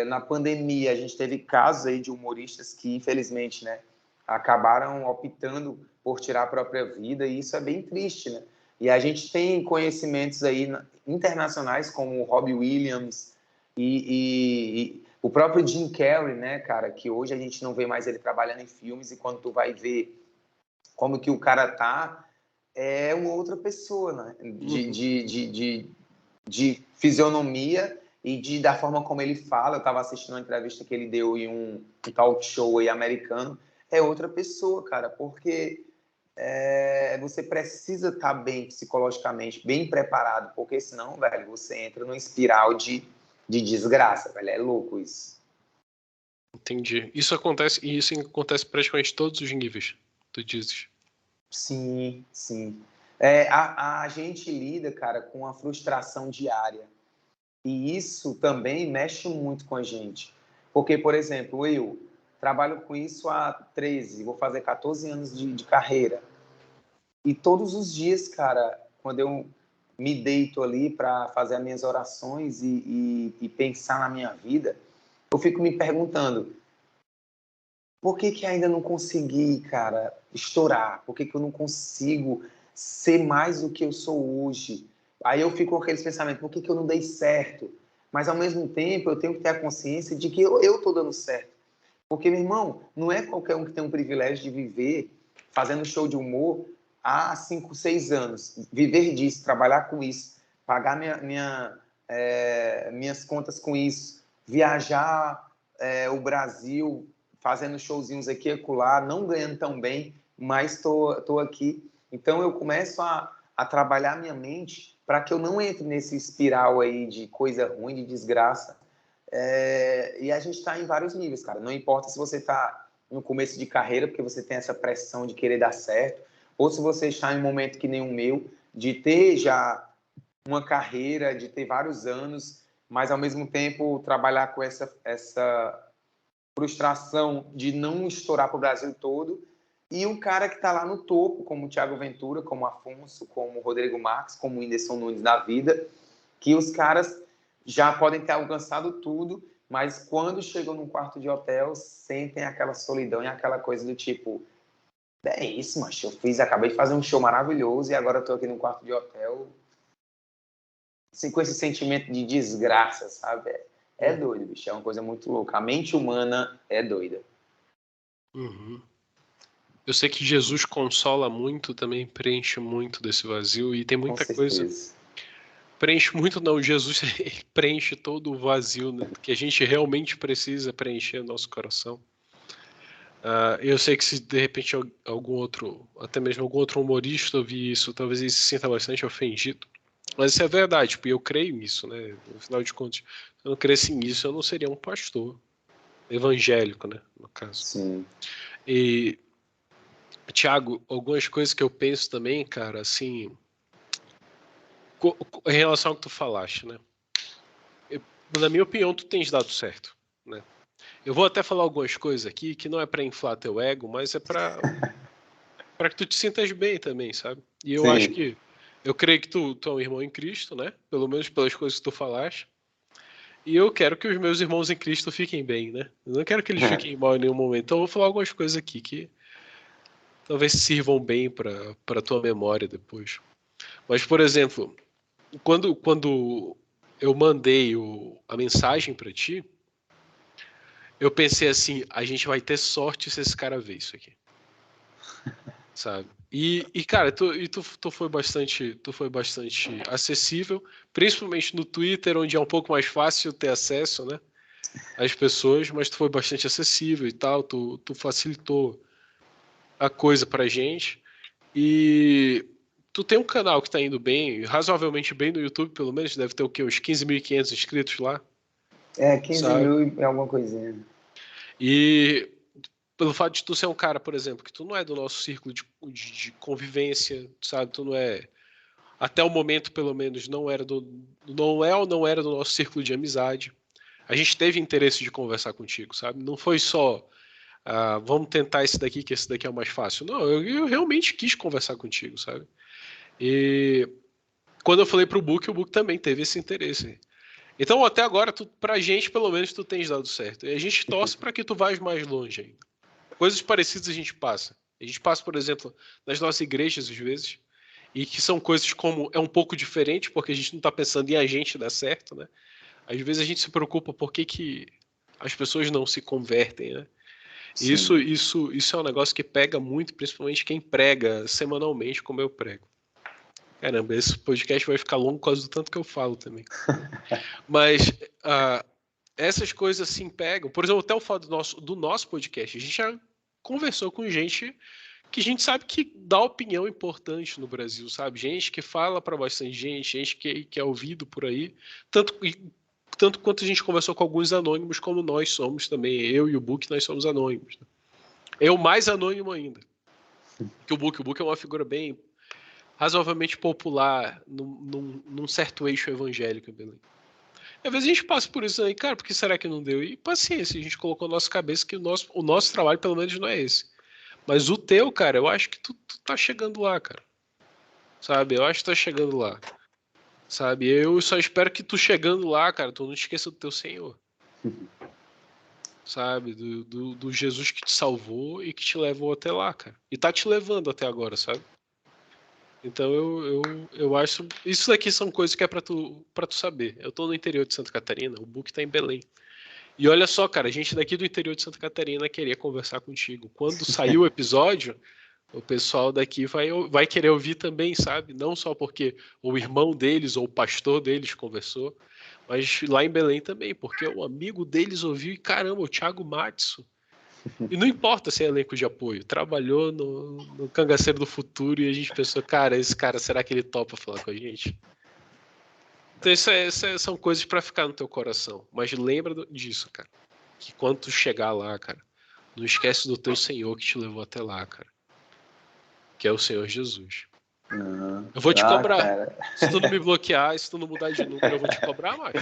Na pandemia, a gente teve casos aí de humoristas que, infelizmente, né, acabaram optando por tirar a própria vida, e isso é bem triste, né? E a gente tem conhecimentos aí internacionais, como o Robbie Williams e o próprio Jim Carrey, né, cara, que hoje a gente não vê mais ele trabalhando em filmes, e quando tu vai ver como que o cara tá, é uma outra pessoa, né? De fisionomia e da forma como ele fala. Eu estava assistindo uma entrevista que ele deu em um talk show aí americano. É outra pessoa, cara, porque você precisa estar bem psicologicamente, bem preparado, porque senão, velho, você entra numa espiral de desgraça, velho. É louco isso. Entendi. Isso acontece praticamente em todos os níveis, tu dizes. Sim, sim. A gente lida, cara, com a frustração diária. E isso também mexe muito com a gente. Porque, por exemplo, eu trabalho com isso há 13, vou fazer 14 anos de carreira. E todos os dias, cara, quando eu me deito ali para fazer as minhas orações e pensar na minha vida, eu fico me perguntando: por que ainda não consegui, cara, estourar? Por que eu não consigo ser mais do que eu sou hoje? Aí eu fico com aqueles pensamentos: por que eu não dei certo? Mas, ao mesmo tempo, eu tenho que ter a consciência de que eu estou dando certo. Porque, meu irmão, não é qualquer um que tem um privilégio de viver fazendo show de humor há 5, 6 anos. Viver disso, trabalhar com isso, pagar minhas contas com isso, viajar o Brasil, fazendo showzinhos aqui e acolá, não ganhando tão bem, mas estou aqui. Então, eu começo a trabalhar minha mente para que eu não entre nesse espiral aí de coisa ruim, de desgraça. E a gente está em vários níveis, cara. Não importa se você está no começo de carreira, porque você tem essa pressão de querer dar certo, ou se você está em um momento que nem o meu, de ter já uma carreira, de ter vários anos, mas, ao mesmo tempo, trabalhar com essa frustração de não estourar para o Brasil todo. E um cara que está lá no topo, como o Thiago Ventura, como o Afonso, como o Rodrigo Marques, como o Whindersson Nunes da vida, que os caras já podem ter alcançado tudo, mas quando chegam num quarto de hotel, sentem aquela solidão e aquela coisa do tipo: é isso, macho, acabei de fazer um show maravilhoso e agora eu tô aqui num quarto de hotel, assim, com esse sentimento de desgraça, sabe? É doido, bicho, é uma coisa muito louca. A mente humana é doida. Uhum. Eu sei que Jesus consola muito, também preenche muito desse vazio, e tem muita coisa. Preenche muito, não. Jesus preenche todo o vazio, né, que a gente realmente precisa preencher no nosso coração. Eu sei que se de repente algum outro, até mesmo algum outro humorista ouvir isso, talvez ele se sinta bastante ofendido. Mas isso é verdade, tipo, eu creio nisso, né? No final de contas, se eu não cresci nisso, eu não seria um pastor evangélico, né? No caso. Sim. E, Thiago, algumas coisas que eu penso também, cara, assim, em relação ao que tu falaste, né? Na minha opinião, tu tens dado certo, né? Eu vou até falar algumas coisas aqui que não é para inflar teu ego, mas é para que tu te sintas bem também, sabe? E eu acho que eu creio que tu é um irmão em Cristo, né? Pelo menos pelas coisas que tu falaste. E eu quero que os meus irmãos em Cristo fiquem bem, né? Eu não quero que eles fiquem mal em nenhum momento. Então eu vou falar algumas coisas aqui que talvez sirvam bem para tua memória depois. Mas, por exemplo, quando eu mandei a mensagem para ti, eu pensei assim: a gente vai ter sorte se esse cara ver isso aqui, sabe? E cara, tu foi bastante acessível, principalmente no Twitter, onde é um pouco mais fácil ter acesso, né, às pessoas, mas tu foi bastante acessível e tal, tu facilitou a coisa pra gente. E tu tem um canal que tá indo bem, razoavelmente bem no YouTube, pelo menos, deve ter o quê? Uns 15.500 inscritos lá. 15 sabe? mil e alguma coisinha. E pelo fato de tu ser um cara, por exemplo, que tu não é do nosso círculo de convivência, sabe? Tu não é, até o momento pelo menos, não é ou não era do nosso círculo de amizade. A gente teve interesse de conversar contigo, sabe? Não foi só, vamos tentar esse daqui, que esse daqui é o mais fácil. Não, eu realmente quis conversar contigo, sabe? E quando eu falei pro Book, o Book também teve esse interesse. Então, até agora, pra gente, pelo menos, tu tens dado certo. E a gente torce para que tu vás mais longe ainda. Coisas parecidas a gente passa. A gente passa, por exemplo, nas nossas igrejas, às vezes, e que são coisas como é um pouco diferente, porque a gente não está pensando em a gente dar certo, né? Às vezes a gente se preocupa por que as pessoas não se convertem, né? E isso é um negócio que pega muito, principalmente quem prega semanalmente, como eu prego. Caramba, esse podcast vai ficar longo por causa do tanto que eu falo também. Mas essas coisas assim pegam. Por exemplo, até o fato do nosso podcast, a gente já conversou com gente que a gente sabe que dá opinião importante no Brasil, sabe? Gente que fala para bastante gente que é ouvido por aí. Tanto quanto a gente conversou com alguns anônimos, como nós somos também. Eu e o Book, nós somos anônimos. Né? Eu mais anônimo ainda. Que o Book é uma figura bem razoavelmente popular num certo eixo evangélico em Belém. Às vezes a gente passa por isso aí, cara, por que será que não deu? E paciência, a gente colocou na nossa cabeça que o nosso trabalho, pelo menos, não é esse. Mas o teu, cara, eu acho que tu tá chegando lá, cara. Sabe? Eu acho que tá chegando lá. Sabe? Eu só espero que tu chegando lá, cara, tu não esqueça do teu Senhor. Sabe? Do Jesus que te salvou e que te levou até lá, cara. E tá te levando até agora, sabe? Então eu acho. Isso daqui são coisas que é pra tu saber. Eu tô no interior de Santa Catarina, o Book tá em Belém. E olha só, cara, a gente daqui do interior de Santa Catarina queria conversar contigo. Quando sair o episódio, o pessoal daqui vai querer ouvir também, sabe? Não só porque o irmão deles ou o pastor deles conversou, mas lá em Belém também, porque o amigo deles ouviu e caramba, o Thiago Matson. E não importa se é elenco de apoio, trabalhou no Cangaceiro do Futuro e a gente pensou, cara, esse cara, será que ele topa falar com a gente? Então são coisas pra ficar no teu coração. Mas lembra disso, cara. Que quando tu chegar lá, cara, não esquece do teu Senhor que te levou até lá, cara. Que é o Senhor Jesus. Eu vou te cobrar. Cara. Se tu não me bloquear, se tu não mudar de número, eu vou te cobrar, macho.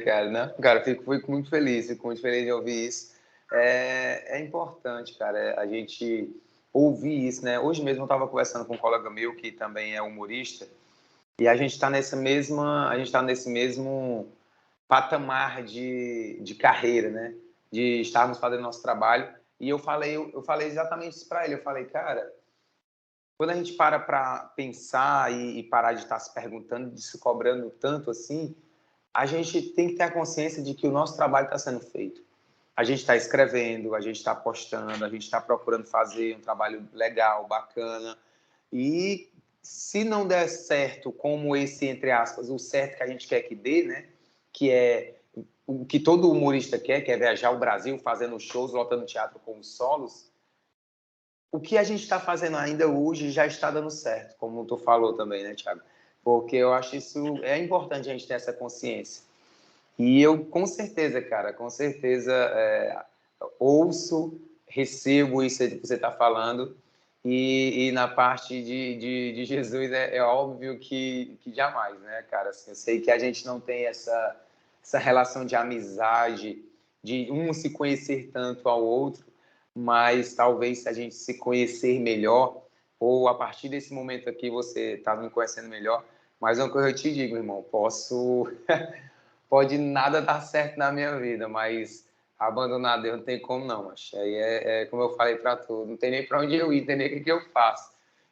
Cara, não, cara, fico muito feliz de ouvir isso. É importante, cara, a gente ouvir isso, né? Hoje mesmo eu estava conversando com um colega meu que também é humorista e a gente está nesse mesmo patamar de carreira, né? De estarmos fazendo nosso trabalho. E eu falei exatamente isso para ele. Eu falei, cara, quando a gente para pensar e parar de estar se perguntando, de se cobrando tanto assim, a gente tem que ter a consciência de que o nosso trabalho está sendo feito. A gente está escrevendo, a gente está postando, a gente está procurando fazer um trabalho legal, bacana. E se não der certo, como esse, entre aspas, o certo que a gente quer que dê, né? Que é o que todo humorista quer, que é viajar o Brasil fazendo shows, lotando teatro com os solos, o que a gente está fazendo ainda hoje já está dando certo, como tu falou também, né, Thiago? Porque eu acho isso é importante a gente ter essa consciência. E eu, com certeza, cara, com certeza ouço, recebo isso que você está falando. E na parte de Jesus, é óbvio que jamais, né, cara? Assim, eu sei que a gente não tem essa relação de amizade, de um se conhecer tanto ao outro, mas talvez se a gente se conhecer melhor, ou a partir desse momento aqui você está me conhecendo melhor, mas é o que eu te digo, irmão, pode nada dar certo na minha vida, mas abandonar Deus não tem como não, mas aí é como eu falei para tu, não tem nem para onde eu ir, não tem nem o que eu faço.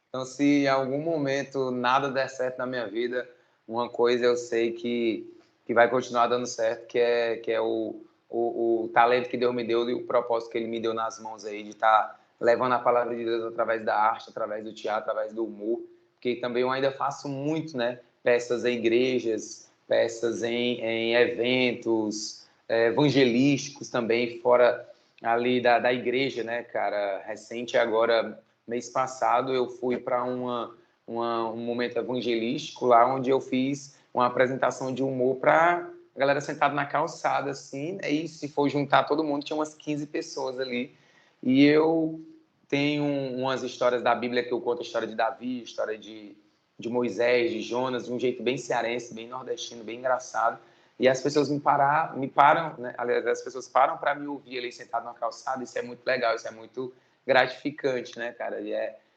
Então, se em algum momento nada der certo na minha vida, uma coisa eu sei que vai continuar dando certo, que é o talento que Deus me deu e o propósito que Ele me deu nas mãos aí, de estar levando a palavra de Deus através da arte, através do teatro, através do humor, porque também eu ainda faço muito, né? Peças em igrejas, peças em eventos evangelísticos também, fora ali da igreja, né, cara? Recente agora, mês passado, eu fui para um momento evangelístico lá, onde eu fiz uma apresentação de humor para a galera sentada na calçada, assim, e se for juntar todo mundo, tinha umas 15 pessoas ali. E eu tenho umas histórias da Bíblia que eu conto, a história de Davi, a história de Moisés, de Jonas, de um jeito bem cearense, bem nordestino, bem engraçado. E as pessoas me param, né? Aliás, as pessoas param para me ouvir ali sentado na calçada. Isso é muito legal, isso é muito gratificante, né, cara?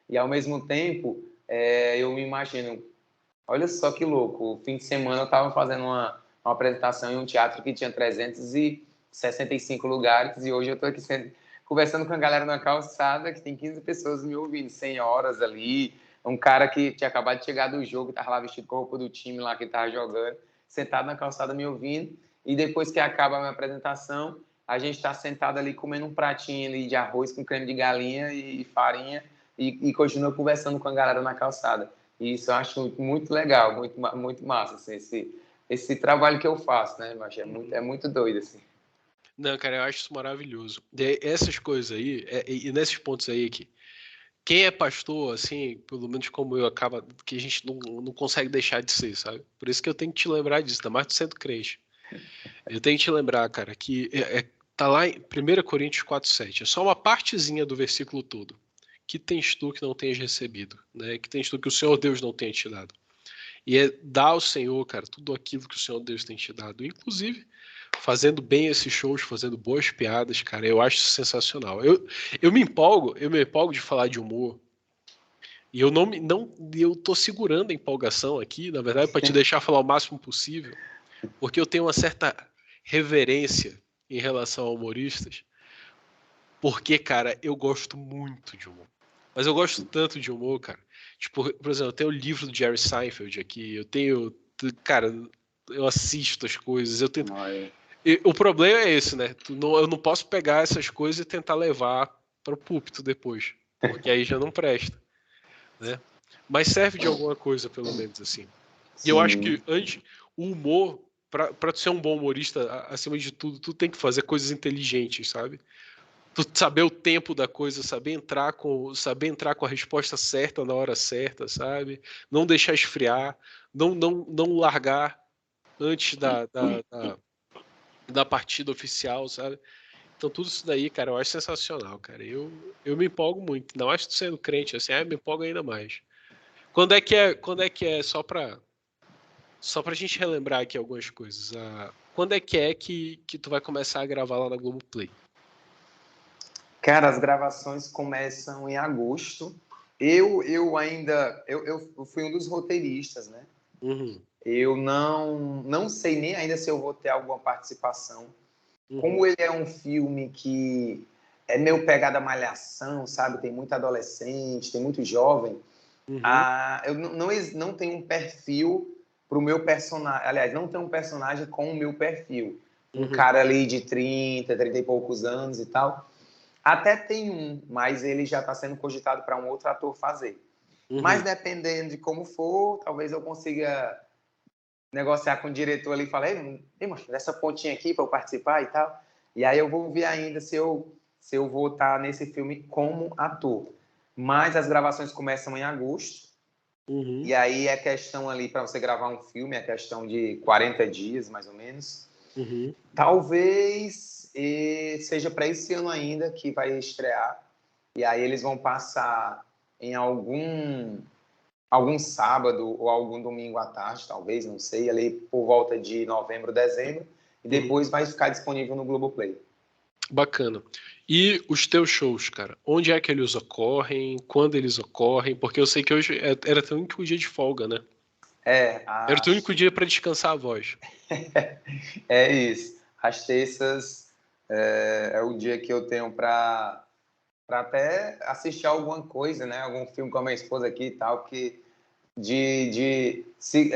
E ao mesmo tempo, eu me imagino, olha só que louco, o fim de semana eu estava fazendo uma apresentação em um teatro que tinha 365 lugares e hoje eu estou aqui conversando com a galera na calçada que tem 15 pessoas me ouvindo, senhoras ali, um cara que tinha acabado de chegar do jogo, estava lá vestido com a roupa do time lá que estava jogando, sentado na calçada me ouvindo, e depois que acaba a minha apresentação, a gente está sentado ali comendo um pratinho ali de arroz com creme de galinha e farinha e continua conversando com a galera na calçada. E isso eu acho muito legal, muito massa, assim, esse trabalho que eu faço, né, mas é muito doido, assim. Não, cara, eu acho isso maravilhoso. Essas coisas aí, e nesses pontos aí que quem é pastor, assim, pelo menos como eu, acaba que a gente não consegue deixar de ser, sabe? Por isso que eu tenho que te lembrar disso, ainda mais tu sendo crente. Eu tenho que te lembrar, cara, que tá lá em 1 Coríntios 4:7. É só uma partezinha do versículo todo. Que tens tu que não tenhas recebido, né? Que tens tu que o Senhor Deus não tenha te dado. E é dar ao Senhor, cara, tudo aquilo que o Senhor Deus tem te dado. Inclusive, fazendo bem esses shows, fazendo boas piadas, cara, eu acho sensacional. Eu me empolgo de falar de humor. E eu tô segurando a empolgação aqui, na verdade, para te deixar falar o máximo possível, porque eu tenho uma certa reverência em relação a humoristas, porque, cara, eu gosto muito de humor. Mas eu gosto tanto de humor, cara. Tipo, por exemplo, eu tenho o livro do Jerry Seinfeld aqui, cara, eu assisto as coisas, eu tento. O problema é esse, né? Eu não posso pegar essas coisas e tentar levar para o púlpito depois, porque aí já não presta, né? Mas serve de alguma coisa, pelo menos, assim. E eu acho que antes, o humor, para tu ser um bom humorista, acima de tudo, tu tem que fazer coisas inteligentes, sabe? Tu saber o tempo da coisa, saber entrar com a resposta certa na hora certa, sabe? Não deixar esfriar, não largar antes da partida oficial, sabe? Então tudo isso daí, cara, eu acho sensacional, cara. Eu me empolgo muito, ainda mais tu sendo crente, assim, eu me empolgo ainda mais. Quando é que é só pra gente relembrar aqui algumas coisas. Quando é que tu vai começar a gravar lá na Globoplay? Cara, as gravações começam em agosto. Eu fui um dos roteiristas, né? Uhum. Eu não sei nem ainda se eu vou ter alguma participação. Uhum. Como ele é um filme que é meio pegada malhação, sabe? Tem muito adolescente, tem muito jovem. Uhum. Eu não tenho um perfil para o meu personagem. Aliás, não tenho um personagem com o meu perfil. Um cara ali de 30 e poucos anos e tal. Até tem um, mas ele já está sendo cogitado para um outro ator fazer. Mas dependendo de como for, talvez eu consiga negociar com o diretor ali e falar, ei, moço, dessa pontinha aqui para eu participar e tal. E aí eu vou ver ainda se eu vou estar nesse filme como ator. Mas as gravações começam em agosto. E aí é questão ali, para você gravar um filme, é questão de 40 dias, mais ou menos. Talvez seja para esse ano ainda que vai estrear. E aí eles vão passar em algum sábado ou algum domingo à tarde, talvez, não sei, ali por volta de novembro, dezembro. E depois vai ficar disponível no Globoplay. Bacana. E os teus shows, cara? Onde é que eles ocorrem? Quando eles ocorrem? Porque eu sei que hoje era teu único dia de folga, né? Era o teu único dia para descansar a voz. É isso. As terças é o dia que eu tenho para até assistir alguma coisa, né? Algum filme com a minha esposa aqui e tal, que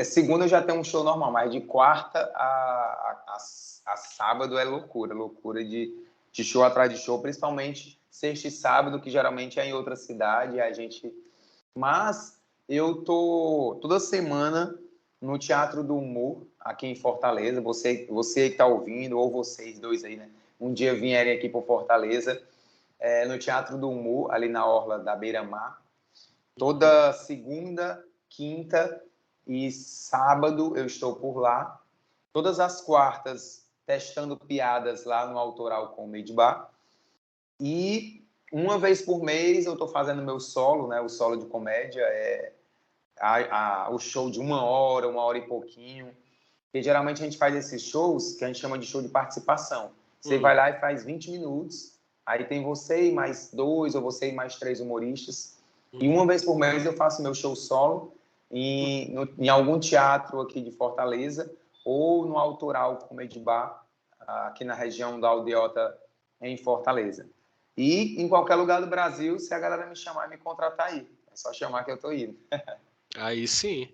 segunda eu já tenho um show normal, mas de quarta a sábado é loucura de show atrás de show, principalmente sexta e sábado, que geralmente é em outra cidade, mas eu tô toda semana no Teatro do Humor, aqui em Fortaleza. Você que está ouvindo, ou vocês dois aí, né? Um dia vierem aqui para Fortaleza, no Teatro do Humor, ali na orla da Beira-Mar. Toda segunda, quinta e sábado eu estou por lá. todas as quartas testando piadas lá no Autoral Comedy Bar. E uma vez por mês eu estou fazendo meu solo, né? O solo de comédia é o show de 1 hora e pouquinho. Porque geralmente a gente faz esses shows que a gente chama de show de participação. Você vai lá e faz 20 minutos, aí tem você e mais 2, ou você e mais 3 humoristas. E uma vez por mês eu faço meu show solo em algum teatro aqui de Fortaleza ou no Autoral Comedy Bar, aqui na região da Aldeota, em Fortaleza. E em qualquer lugar do Brasil, se a galera me chamar e me contratar aí. É só chamar que eu tô indo. Aí sim.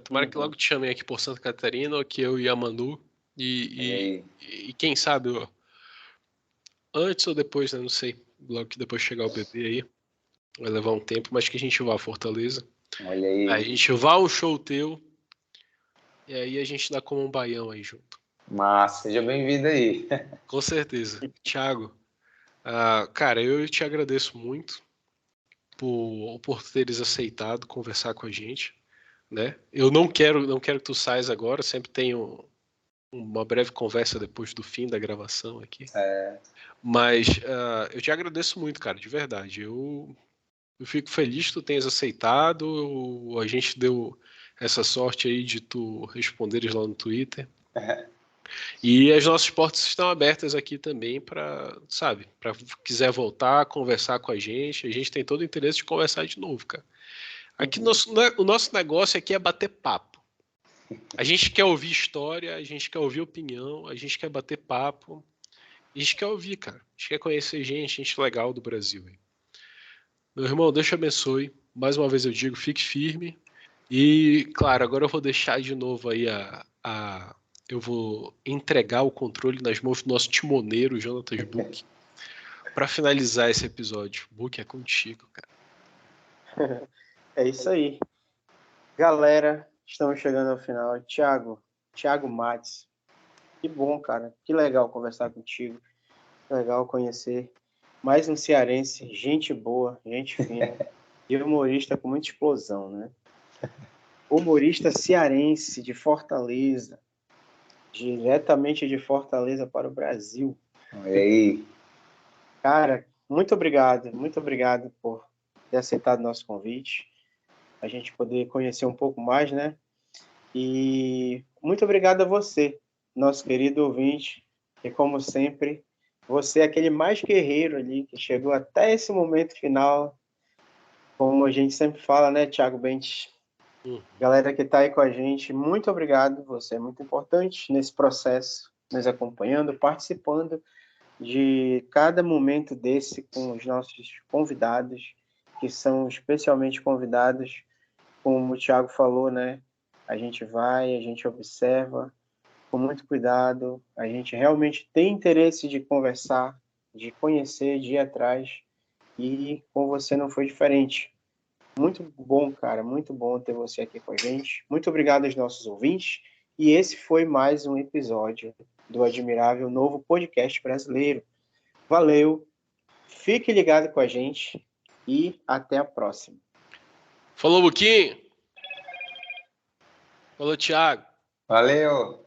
Tomara que logo te chamem aqui por Santa Catarina, ou que eu e a Manu. E quem sabe, antes ou depois, né? Não sei. Logo que depois chegar o bebê aí. Vai levar um tempo, mas que a gente vá a Fortaleza. Olha aí. Aí a gente vá ao show teu. E aí a gente dá como um baião aí junto. Mas seja bem-vindo aí. Com certeza. Thiago, cara, eu te agradeço muito por teres aceitado conversar com a gente, né? Eu não quero que tu saias agora, sempre tenho uma breve conversa depois do fim da gravação aqui. Mas eu te agradeço muito, cara, de verdade. Eu fico feliz que tu tenhas aceitado. A gente deu essa sorte aí de tu responderes lá no Twitter. E as nossas portas estão abertas aqui também para quiser voltar, conversar com a gente tem todo o interesse de conversar de novo, cara. Aqui o nosso negócio aqui é bater papo. A gente quer ouvir história, a gente quer ouvir opinião, a gente quer bater papo. A gente quer ouvir, cara. A gente quer conhecer gente legal do Brasil. Meu irmão, Deus te abençoe. Mais uma vez eu digo, fique firme. E, claro, agora eu vou deixar de novo aí eu vou entregar o controle nas mãos do nosso timoneiro, Jonatas Buck, para finalizar esse episódio. Buck, é contigo, cara. É isso aí. Galera, estamos chegando ao final. Thiago Matos, que bom, cara. Que legal conversar contigo. Que legal conhecer mais um cearense, gente boa, gente fina. E humorista com muita explosão, né? Humorista cearense de Fortaleza. Diretamente de Fortaleza para o Brasil. E aí? Cara, muito obrigado por ter aceitado nosso convite, a gente poder conhecer um pouco mais, né? E muito obrigado a você, nosso querido ouvinte, e como sempre, você é aquele mais guerreiro ali, que chegou até esse momento final, como a gente sempre fala, né, Thiago Bentes? Galera que está aí com a gente, muito obrigado, você é muito importante nesse processo, nos acompanhando, participando de cada momento desse com os nossos convidados, que são especialmente convidados, como o Thiago falou, né? A gente observa com muito cuidado, a gente realmente tem interesse de conversar, de conhecer, de ir atrás, e com você não foi diferente. Muito bom, cara, muito bom ter você aqui com a gente. Muito obrigado aos nossos ouvintes. E esse foi mais um episódio do Admirável Novo Podcast Brasileiro. Valeu, fique ligado com a gente e até a próxima. Falou, Buquinho. Falou, Thiago. Valeu.